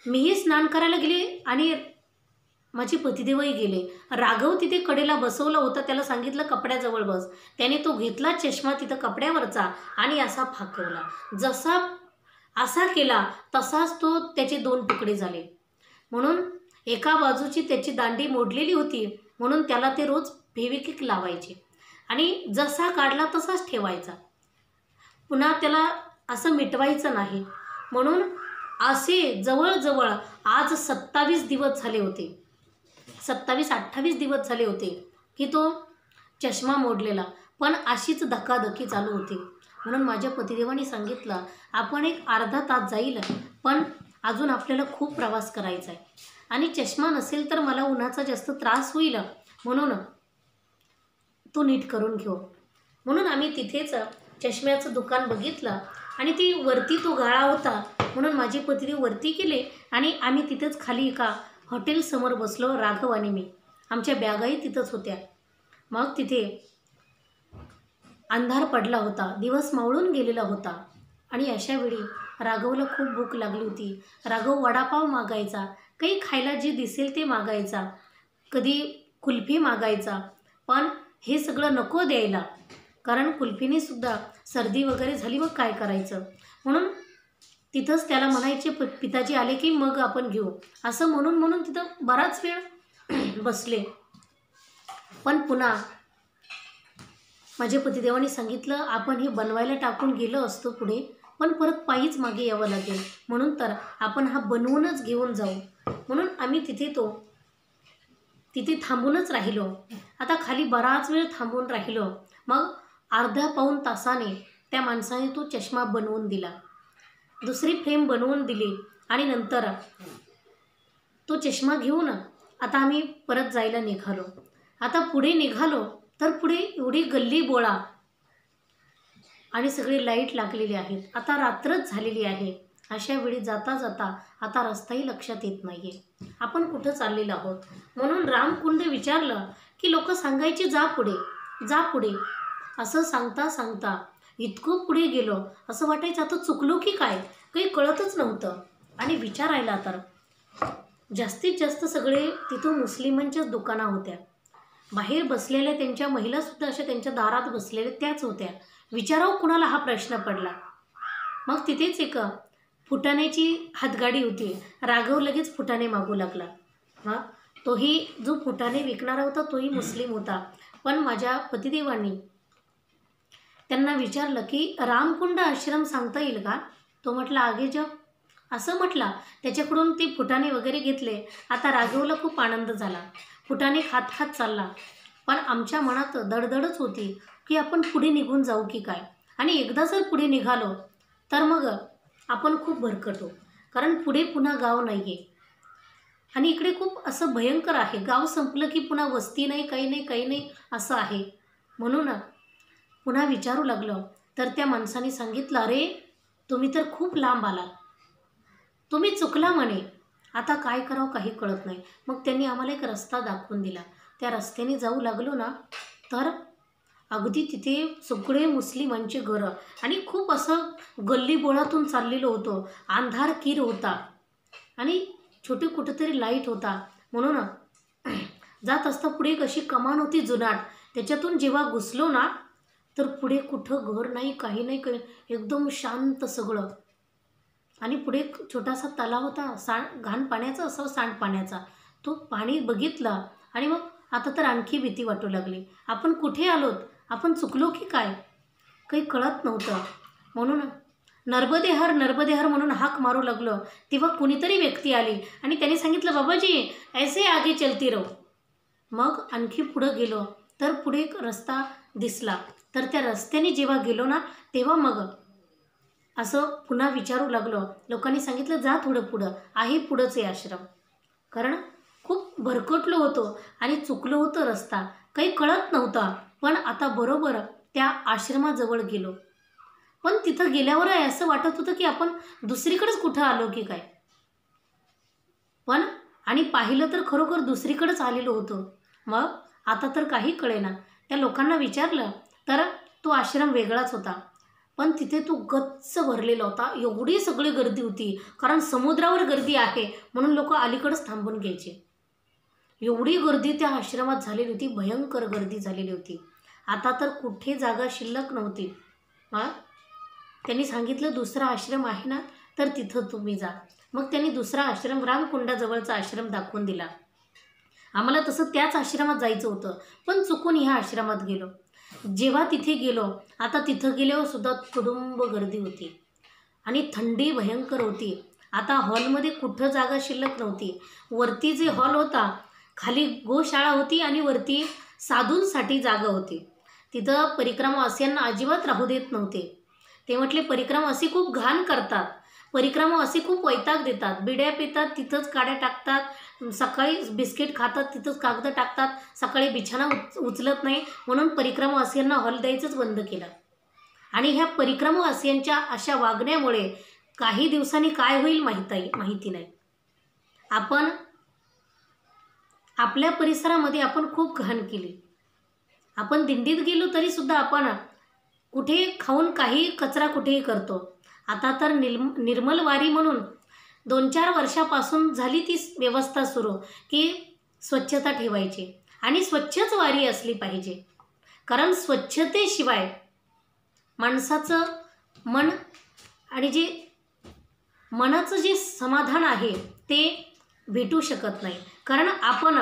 मीही स्नान करायला गेले आणि माझे पतिदेवही गेले. राघव तिथे कडेला बसवला होता, त्याला सांगितलं कपड्याजवळ बस. त्याने तो घेतला चष्मा तिथं कपड्यावरचा आणि असा फाकवला. जसा असा केला तसाच तो त्याचे 2 तुकडे झाले. म्हणून एका बाजूची त्याची दांडी मोडलेली होती, म्हणून त्याला ते रोज फेविक्विक लावायचे आणि जसा काढला तसाच ठेवायचा, पुन्हा त्याला असं मिटवायचं नाही. म्हणून असे जवळजवळ आज 27 दिवस झाले होते, 27-28 दिवस झाले होते की तो चष्मा मोडलेला. पण अशीच धकाधकी चालू होती. म्हणून माझ्या पतिदेवांनी सांगितलं, आपण एक अर्धा तास जाईल, पण अजून आपल्याला खूप प्रवास करायचा आहे आणि चष्मा नसेल तर मला उन्हाचा जास्त त्रास होईल, म्हणून तो नीट करून घेऊ. म्हणून आम्ही तिथेच चष्म्याचं दुकान बघितलं आणि ती वरती तो गाळा होता, म्हणून माझे पतिदेव वरती गेले आणि आम्ही तिथेच खाली एका हॉटेलसमोर बसलो, राघव आणि मी. आमच्या बॅगाही तिथंच होत्या. मग तिथे अंधार पडला होता, दिवस मावळून गेलेला होता आणि अशावेळी राघवला खूप भूक लागली होती. राघव वडापाव मागायचा, काही खायला जे दिसेल ते मागायचा, कधी कुल्फी मागायचा. पण हे सगळं नको द्यायला, कारण कुल्फीने सुद्धा सर्दी वगैरे झाली, मग काय करायचं. म्हणून तिथंच त्याला म्हणायचे, पिताजी आले की मग आपण घेऊ, असं म्हणून तिथं बराच वेळ बसले. पण पुन्हा माझ्या पतिदेवांनी सांगितलं, आपण हे बनवायला टाकून गेलो असतो पुढे, पण परत पायीच मागे यावं लागेल, म्हणून तर आपण हा बनवूनच घेऊन जाऊ. म्हणून आम्ही तिथे थांबूनच राहिलो. आता खाली बराच वेळ थांबून राहिलो. मग अर्धा पाऊण तासाने त्या माणसाने तो चष्मा बनवून दिला, दुसरी फ्रेम बनवून दिली आणि नंतर तो चष्मा घेऊन आता आम्ही परत जायला निघालो. आता पुढे निघालो तर पुढे एवढी गल्ली बोळा आणि सगळी लाईट लागलेली आहेत. आता रात्रच झालेली आहे. अशा वेळी जाता जाता आता रस्ताही लक्षात येत नाही आहे, आपण कुठं चाललेलो आहोत. म्हणून रामकुंड विचारलं की लोक सांगायचे, जा पुढे, जा पुढे. असं सांगता सांगता इतकं पुढे गेलो, असं वाटायचं आता चुकलो की काय, काही कळतच नव्हतं. आणि विचारायला तर जास्तीत जास्त सगळे तिथं मुस्लिमांच्याच दुकाना होत्या. बाहेर बसलेल्या त्यांच्या महिलासुद्धा अशा त्यांच्या दारात बसलेल्या त्याच होत्या. विचारावं कुणाला हा प्रश्न पडला. मग तिथेच एक फुटाण्याची हातगाडी होती. राघव लगेच फुटाणे मागू लागला. तोही जो फुटाणे विकणारा होता तोही मुस्लिम होता. पण माझ्या पतिदेवांनी त्यांना विचारलं की रामकुंड आश्रम सांगता येईल का. तो म्हटला, आगे जब, असं म्हटला. त्याच्याकडून ते फुटाणे वगैरे घेतले. आता राघवला खूप आनंद झाला, फुटाणे खात खात चालला. पण आमच्या मनात दडदडच होती की आपण पुढे निघून जाऊ की काय. आणि एकदा जर पुढे निघालो तर मग आपण खूप भरकटू, कारण पुढे पुन्हा गाव नाही आहे आणि इकडे खूप असं भयंकर आहे. गाव संपलं की पुन्हा वस्ती नाही, काही नाही, काही नाही असं आहे. म्हणून पुन्हा विचारू लागलं तर त्या माणसाने सांगितलं, अरे तुम्ही तर खूप लांब आलात, तुम्ही चुकला म्हणे, आता काय करावं काही कळत नाही. मग त्यांनी आम्हाला एक रस्ता दाखवून दिला. त्या रस्त्याने जाऊ लागलो ना तर अगदी तिथे सगळे मुस्लिमांचे घरं आणि खूप असं गल्लीबोळातून चाललेलं होतं. अंधार कीर होता आणि छोटे कुठेतरी लाईट होता. म्हणून जात असता पुढे एक अशी कमान होती जुनाट. त्याच्यातून जेव्हा घुसलो ना, तर पुढे कुठं घर नाही, काही नाही, एकदम शांत सगळं. आणि पुढे एक छोटासा तलाव होता, घाण पाण्याचा, असं सांडपाण्याचा. तो पाणी बघितला आणि मग आता तर आणखी भीती वाटू लागली. आपण कुठे आलोत, आपण चुकलो की काय, काही कळत नव्हतं. म्हणून नर्मदे हर नर्मदे हर म्हणून हाक मारू लागलो. तेव्हा कुणीतरी व्यक्ती आली आणि त्याने सांगितलं, बाबाजी ऐसे आगे चलती रहो. मग आणखी पुढं गेलो तर पुढे एक रस्ता दिसला. तर त्या रस्त्याने जेव्हा गेलो ना, तेव्हा मग असं पुन्हा विचारू लागलो. लोकांनी सांगितलं, जा थोडं पुढं आहे, पुढंच आहे आश्रम. कारण खूप भरकटलो होतो आणि चुकलो होतं रस्ता, काही कळत नव्हता. पण आता बरोबर त्या आश्रमाजवळ गेलो. पण तिथं गेल्यावर असं वाटत होतं की आपण दुसरीकडेच कुठं आलो की काय. पण आणि पाहिलं तर खरोखर दुसरीकडेच आलेलो होतो. मग आता तर काही कळेना. त्या लोकांना विचारलं तर तो आश्रम वेगळाच होता. पण तिथे तो गच्च भरलेला होता. एवढी सगळी गर्दी होती, कारण समुद्रावर गर्दी आहे म्हणून लोक अलीकडेच थांबून घ्यायचे. एवढी गर्दी त्या आश्रमात झालेली होती, भयंकर गर्दी झालेली होती. आता तर कुठे जागा शिल्लक नव्हती. त्यांनी सांगितलं, दुसरा आश्रम आहे ना, तर तिथं तुम्ही जा. मग त्यांनी दुसरा आश्रम, रामकुंडाजवळचा आश्रम दाखवून दिला. आम्हाला तसं त्याच आश्रमात जायचं होतं, पण चुकून ह्या आश्रमात गेलो. जेव्हा तिथे गेलो, आता तिथं गेल्यावर सुद्धा तुडुंब गर्दी होती आणि थंडी भयंकर होती. आता हॉलमध्ये कुठं जागा शिल्लक नव्हती. वरती जे हॉल होता, खाली गोशाळा होती आणि वरती साधूंसाठी जागा होती. तिथं परिक्रमावासियांना अजिबात राहू देत नव्हते. ते म्हटले, परिक्रमावासी खूप घाण करतात, परिक्रमावासी खूप वैताग देतात, बिड्या पितात, तिथंच काड्या टाकतात, सकाळी बिस्किट खातात, तिथंच कागद टाकतात, सकाळी बिछाना उचलत नाही, म्हणून परिक्रमावासियांना हॉल द्यायचंच बंद केलं. आणि ह्या परिक्रमावासियांच्या अशा वागण्यामुळे काही दिवसांनी काय होईल माहिती नाही. आपण आपल्या परिसरामध्ये आपण खूप घाण केली. आपण दिंडीत गेलो तरी सुद्धा आपण कुठे खाऊन काही कचरा कुठेही करतो. आता तर निर्मल वारी म्हणून 2-4 वर्षापासून झाली ती व्यवस्था सुरू की स्वच्छता ठेवायची आणि स्वच्छच वारी असली पाहिजे. कारण स्वच्छतेशिवाय माणसाचं मन आणि जे मनाचं जे समाधान आहे ते भेटू शकत नाही. कारण आपण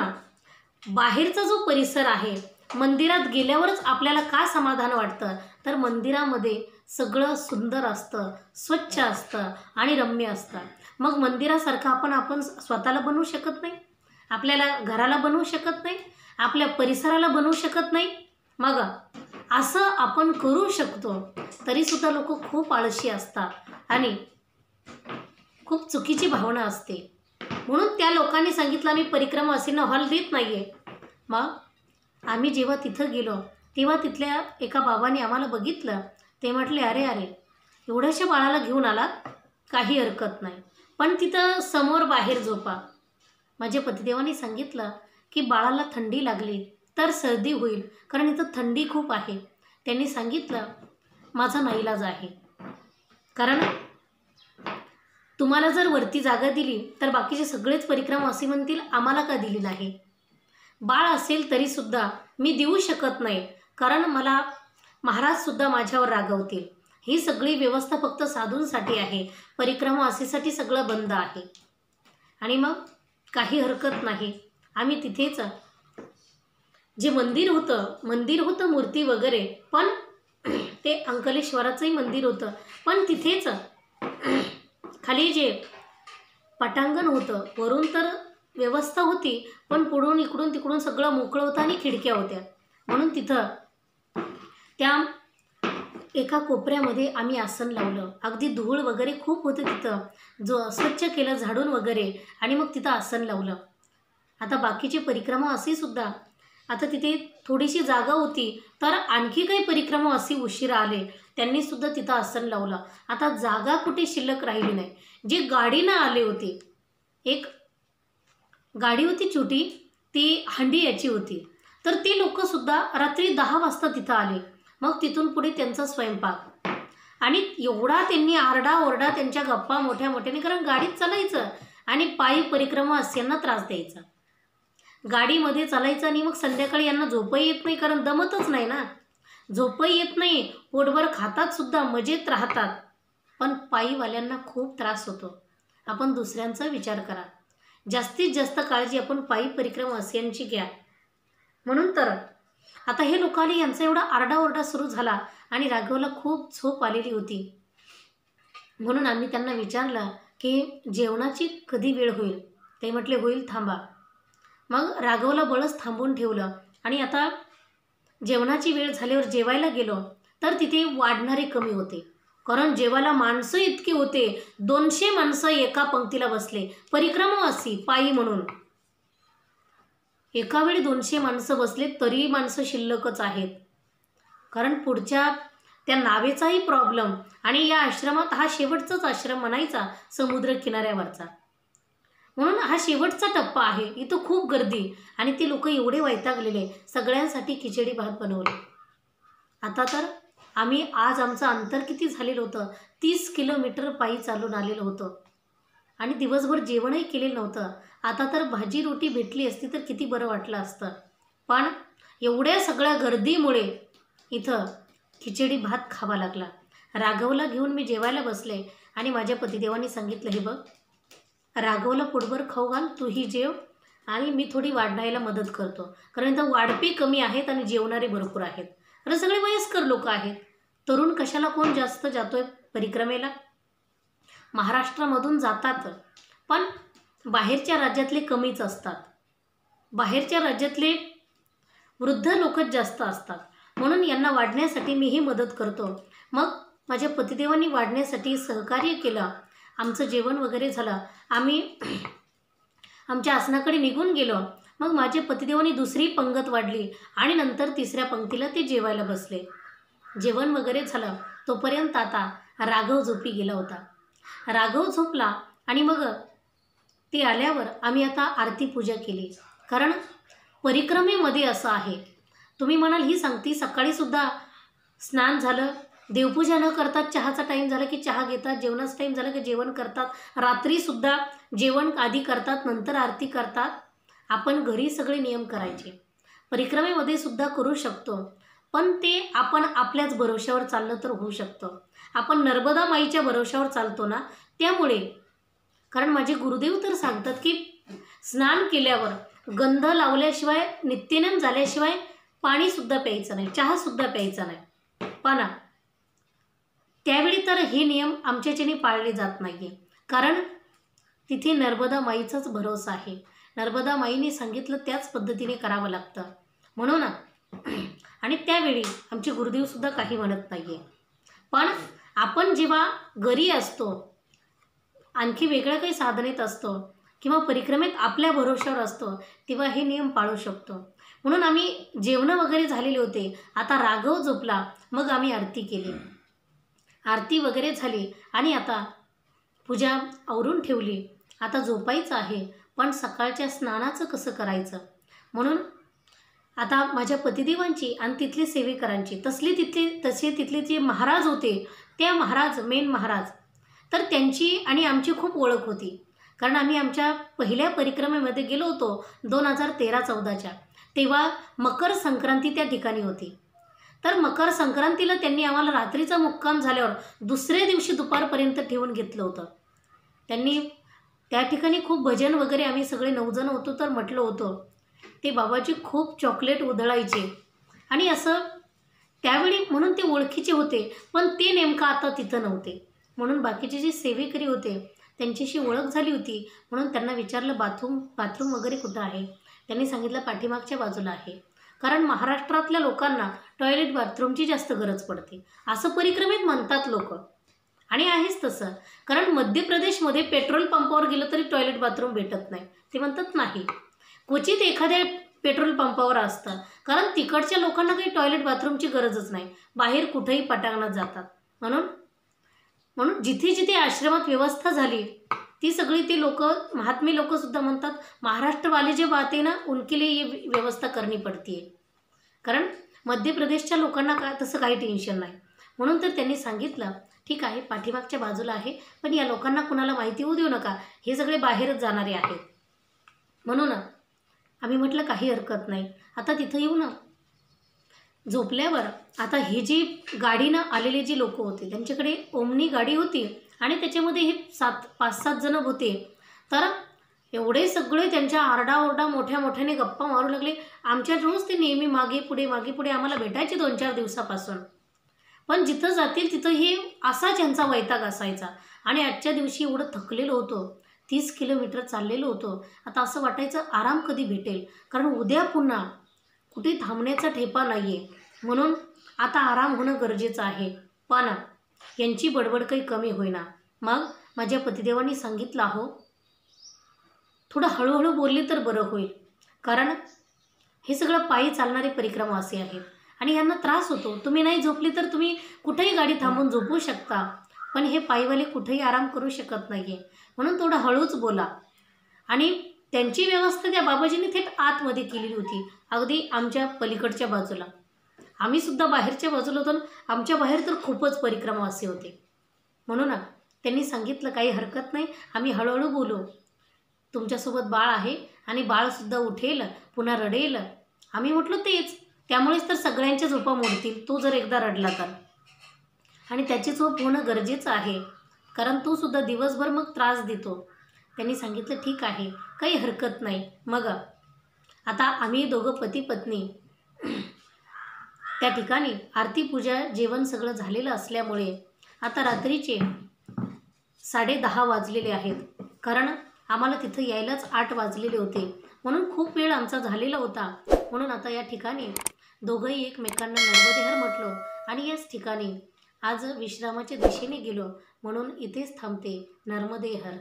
बाहेरचा जो परिसर आहे, मंदिरात गेल्यावरच आपल्याला का समाधान वाटतं, तर मंदिरामध्ये सगळं सुंदर असतं, स्वच्छ असतं आणि रम्य असतं. मग मंदिरासारखं आपण स्वतःला बनवू शकत नाही, आपल्याला घराला बनवू शकत नाही, आपल्या परिसराला बनवू शकत नाही. मग असं आपण करू शकतो, तरीसुद्धा लोक खूप आळशी असतात आणि खूप चुकीची भावना असते. म्हणून त्या लोकांनी सांगितलं, आम्ही परिक्रमावासींना हॉल देत नाही आहे. मग आम्ही जेव्हा तिथं गेलो तेव्हा तिथल्या एका बाबांनी आम्हाला बघितलं. ते म्हटले, अरे एवढ्याशा बाळाला घेऊन आलात, काही हरकत नाही, पण तिथं समोर बाहेर झोपा. माझ्या पतिदेवांनी सांगितलं की बाळाला थंडी लागली तर सर्दी होईल, कारण इथं थंडी खूप आहे. त्यांनी सांगितलं, माझा नाईलाज आहे, कारण तुम्हाला जर वरती जागा दिली तर बाकीचे सगळेच परिक्रमावासी म्हणतील, आम्हाला का दिली नाही. बाळ असेल तरीसुद्धा मी देऊ शकत नाही, कारण मला महाराजसुद्धा माझ्यावर रागवतील. ही सगळी व्यवस्था फक्त साधूंसाठी आहे, परिक्रमावासीसाठी सगळं बंद आहे. आणि मग काही हरकत नाही, आम्ही तिथेच जे मंदिर होतं मूर्ती वगैरे, पण ते अंकलेश्वराचंही मंदिर होतं, पण तिथेच खाली जे पटांगण होतं, वरून तर व्यवस्था होती, पण पुढून इकडून तिकडून सगळं मोकळं होतं आणि खिडक्या होत्या. म्हणून तिथं त्या एका कोपऱ्यामध्ये आम्ही आसन लावलं. अगदी धूळ वगैरे खूप होते तिथं, जो स्वच्छ केलं झाडून वगैरे, आणि मग तिथं आसन लावलं. आता बाकीचे परिक्रमावासी सुद्धा, आता तिथे थोडीशी जागा होती तर आणखी काही परिक्रमावासी उशिरा आले, त्यांनी सुद्धा तिथं आसन लावलं. आता जागा कुठे शिल्लक राहिली नाही. जे गाडीनं आले होते, एक गाडी होती छोटी, ती हंडी याची होती, तर ती लोकंसुद्धा रात्री 10 वाजता तिथं आले. मग तिथून पुढे त्यांचा स्वयंपाक आणि एवढा त्यांनी आरडाओरडा, त्यांच्या गप्पा मोठ्या मोठ्याने, कारण गाडीत चालायचं आणि पायी परिक्रमा यांना त्रास द्यायचा. गाडीमध्ये चालायचं आणि मग संध्याकाळी यांना झोपही येत नाही, कारण दमतच नाही ना, झोपही येत नाही, पोटभर खातात सुद्धा, मजेत राहतात. पण पायीवाल्यांना खूप त्रास होतो. आपण दुसऱ्यांचा विचार करा. जास्तीत जास्त काळजी आपण पायी परिक्रमा यांची घ्या. म्हणून तर आता हे लोकांनी यांचा एवढा आरडाओरडा सुरू झाला आणि राघवला खूप झोप आलेली होती. म्हणून आम्ही त्यांना विचारलं की जेवणाची कधी वेळ होईल. ते म्हटले होईल, थांबा. मग राघवला बळच थांबून ठेवलं आणि आता जेवणाची वेळ झाल्यावर जेवायला गेलो तर तिथे वाढणारे कमी होते, कारण जेवायला माणसं इतकी होते. 200 माणसं एका पंक्तीला बसले, परिक्रमावासी पायी म्हणून. एका वेळी 200 माणसं बसले तरी माणसं शिल्लकच आहेत, कारण पुढच्या त्या नावेचाही प्रॉब्लेम. आणि या आश्रमात हा शेवटचाच आश्रम म्हणायचा, समुद्र किनाऱ्यावरचा, म्हणून हा शेवटचा टप्पा आहे. इथं खूप गर्दी आणि ते लोक एवढे वैतागलेले. सगळ्यांसाठी खिचडी भात बनवले. आता तर आम्ही आज आमचं अंतर किती झालेलं होतं, 30 किलोमीटर पायी चालून आलेलं होतं आणि दिवसभर जेवणही केलेलं नव्हतं. आता तर भाजी रोटी भेटली असती तर किती बरं वाटलं असतं. पण एवढ्या सगळ्या गर्दीमुळे इथं खिचडी भात खावा लागला. राघवला घेऊन मी जेवायला बसले आणि माझ्या पतिदेवांनी सांगितलं, हे बघ राघवला पोटभर खाऊ घाल, तूही जेव आणि मी थोडी वाढायला मदत करतो, कारण इथं वाढपी कमी आहेत आणि जेवणारे भरपूर आहेत. तर सगळे वयस्कर लोक आहेत, तरुण कशाला कोण जास्त जातोय परिक्रमेला. महाराष्ट्रामधून जातात पण बाहेरच्या राज्यातले कमीच असतात. बाहेरच्या राज्यातले वृद्ध लोकच जास्त असतात. म्हणून यांना वाढण्यासाठी मीही मदत करतो. मग माझ्या पतिदेवांनी वाढण्यासाठी सहकार्य केलं. आमचं जेवण वगैरे झालं, आम्ही आमच्या आसनाकडे निघून गेलो. मग माझ्या पतिदेवांनी दुसरी पंगत वाढली आणि नंतर तिसऱ्या पंक्तीला ते जेवायला बसले. जेवण वगैरे झालं तोपर्यंत आता राघव झोपी गेला होता. राघव झोपला आणि मग ते आल्यावर आम्ही आता आरती पूजा केली. कारण परिक्रमेमध्ये असं आहे, तुम्ही म्हणाल ही सांगती सकाळीसुद्धा स्नान झालं, देवपूजा न करतात, चहाचा टाईम झाला की चहा घेतात, जेवणाचा टाईम झाला की जेवण करतात, रात्रीसुद्धा जेवण आधी करतात, नंतर आरती करतात. आपण घरी सगळे नियम करायचे, परिक्रमेमध्ये सुद्धा करू शकतो. पण ते आपण आपल्याच भरोश्यावर चाललं तर होऊ शकतं. आपण नर्मदा माईच्या भरोश्यावर चालतो ना, त्यामुळे. कारण माझे गुरुदेव तर सांगतात की स्नान केल्यावर गंध लावल्याशिवाय, नित्यनेम झाल्याशिवाय पाणीसुद्धा प्यायचं नाही, चहासुद्धा प्यायचा नाही. पण त्यावेळी तर हे नियम आमच्याच्याने पाळले जात नाही आहे, कारण तिथे नर्मदा माईचाच भरोसा आहे. नर्मदा माईने सांगितलं त्याच पद्धतीने करावं लागतं. म्हणून आणि त्यावेळी आमचे गुरुदेवसुद्धा काही म्हणत नाही आहे. पण आपण जेव्हा घरी असतो, आणखी वेगळ्या काही साधनेत असतो किंवा परिक्रमेत आपल्या भरोश्यावर असतो, तेव्हा हे नियम पाळू शकतो. म्हणून आम्ही जेवणं वगैरे झालेले होते. आता राघव झोपला, मग आम्ही आरती केली. आरती वगैरे झाली आणि आता पूजा आवरून ठेवली. आता झोपायचं आहे, पण सकाळच्या स्नानाचं कसं करायचं. म्हणून आता माझ्या पतिदेवांची आणि तिथले सेवेकरांची तसे तिथले जे महाराज होते, त्या महाराज, मेन महाराज, तर त्यांची आणि आमची खूप ओळख होती. कारण आम्ही आमच्या पहिल्या परिक्रमेमध्ये गेलो होतो 2013-14च्या. तेव्हा मकर संक्रांती त्या ठिकाणी होती. तर मकर संक्रांतीला त्यांनी आम्हाला रात्रीचा मुक्काम झाल्यावर दुसऱ्या दिवशी दुपारपर्यंत ठेवून घेतलं होतं. त्यांनी त्या ठिकाणी खूप भजन वगैरे, आम्ही सगळे 9 जण होतो तर म्हटलं होतं. ते बाबाजी खूप चॉकलेट उधळायचे आणि असं त्यावेळी, म्हणून ते ओळखीचे होते. पण ते नेमकं आता तिथं नव्हते. म्हणून बाकीचे जे सेवेकरी होते त्यांच्याशी ओळख झाली होती. म्हणून त्यांना विचारलं बाथरूम वगैरे कुठं आहे. त्यांनी सांगितलं पाठीमागच्या बाजूला आहे. कारण महाराष्ट्रातल्या लोकांना टॉयलेट बाथरूमची जास्त गरज पडते असं परिक्रमेत म्हणतात लोक. आणि आहेच तसं. कारण मध्य प्रदेशमध्ये पेट्रोल पंपावर गेलं तरी टॉयलेट बाथरूम भेटत नाही. ते म्हणतात नाही, क्वचित एखाद्या पेट्रोल पंपावर असतं. कारण तिकडच्या लोकांना काही टॉयलेट बाथरूमची गरजच नाही, बाहेर कुठेही पटांगणात जातात. म्हणून जिथे जिथे आश्रमात व्यवस्था झाली ती सगळी ते लोक, महात्मे लोकसुद्धा म्हणतात, महाराष्ट्र वाले जे बात है ना उनके लिए ये व्यवस्था करनी पड़ती है. कारण मध्य प्रदेशच्या लोकांना तसं काही टेन्शन नाही. म्हणून तर त्यांनी सांगितलं, ठीक आहे पाठीमागच्या बाजूला आहे, पण या लोकांना कुणाला माहिती होऊ देऊ नका, हे सगळे बाहेरच जाणारे आहेत. म्हणून आम्ही म्हटलं काही हरकत नाही. आता तिथं येऊ ना. झोपल्यावर आता हे जी गाडीनं आलेले जी लोक होते त्यांच्याकडे ओमनी गाडी होती आणि त्याच्यामध्ये हे 5-7 जण होते. तर एवढे सगळे त्यांच्या आरडाओरडा मोठ्या मोठ्याने गप्पा मारू लागले. आमच्या रोज ते नेहमी मागे पुढे आम्हाला भेटायचे 2-4 दिवसापासून. पण जिथं जातील तिथं हे असाच यांचा वैताग असायचा. आणि आजच्या दिवशी एवढं थकलेलो होतो, 30 किलोमीटर चाललेलो होतो. आता असं वाटायचं आराम कधी भेटेल, कारण उद्या पुन्हा कुठे थांबण्याचा ठेपा नाही आहे. म्हणून आता आराम होणं गरजेचं आहे. पण यांची बडबड काही कमी होईना. मग माझ्या पतिदेवांनी सांगितलं, हो थोडं हळूहळू बोलले तर बरं होईल, कारण हे सगळं पायी चालणारे परिक्रमा असे आहेत आणि यांना त्रास होतो. तुम्ही नाही झोपली तर तुम्ही कुठेही गाडी थांबून झोपू शकता, पण हे पायीवाले कुठेही आराम करू शकत नाही आहे. म्हणून थोडं हळूच बोला. आणि त्यांची व्यवस्था त्या बाबाजीने थेट आतमध्ये केलेली होती, अगदी आमच्या पलीकडच्या बाजूला. आम्ही सुद्धा बाहेरच्या बाजूला होतो. आमच्या बाहेर तर खूपच परिक्रमा असे होते. म्हणून त्यांनी सांगितलं काही हरकत नाही, आम्ही हळूहळू बोलू. तुमच्यासोबत बाळ आहे आणि बाळसुद्धा उठेल, पुन्हा रडेल. आम्ही म्हटलं तेच, त्यामुळेच तर सगळ्यांच्या झोपा मोडतील तो जर एकदा रडला तर. आणि त्याची झोप होणं गरजेचं आहे, कारण तो सुद्धा दिवसभर मग त्रास देतो. त्यांनी सांगितलं ठीक आहे काही हरकत नाही. मग आता आम्ही दोघं पती पत्नी त्या ठिकाणी आरती पूजा जेवण सगळं झालेलं असल्यामुळे आता रात्रीचे 10:30 वाजलेले आहेत. कारण आम्हाला तिथं यायलाच 8 वाजलेले होते. म्हणून खूप वेळ आमचा झालेला होता. म्हणून आता या ठिकाणी दोघंही एकमेकांना नर्मदेहर म्हटलो आणि याच ठिकाणी आज विश्रामाच्या दिशेने गेलो. म्हणून इथेच थांबते. नर्मदेहर.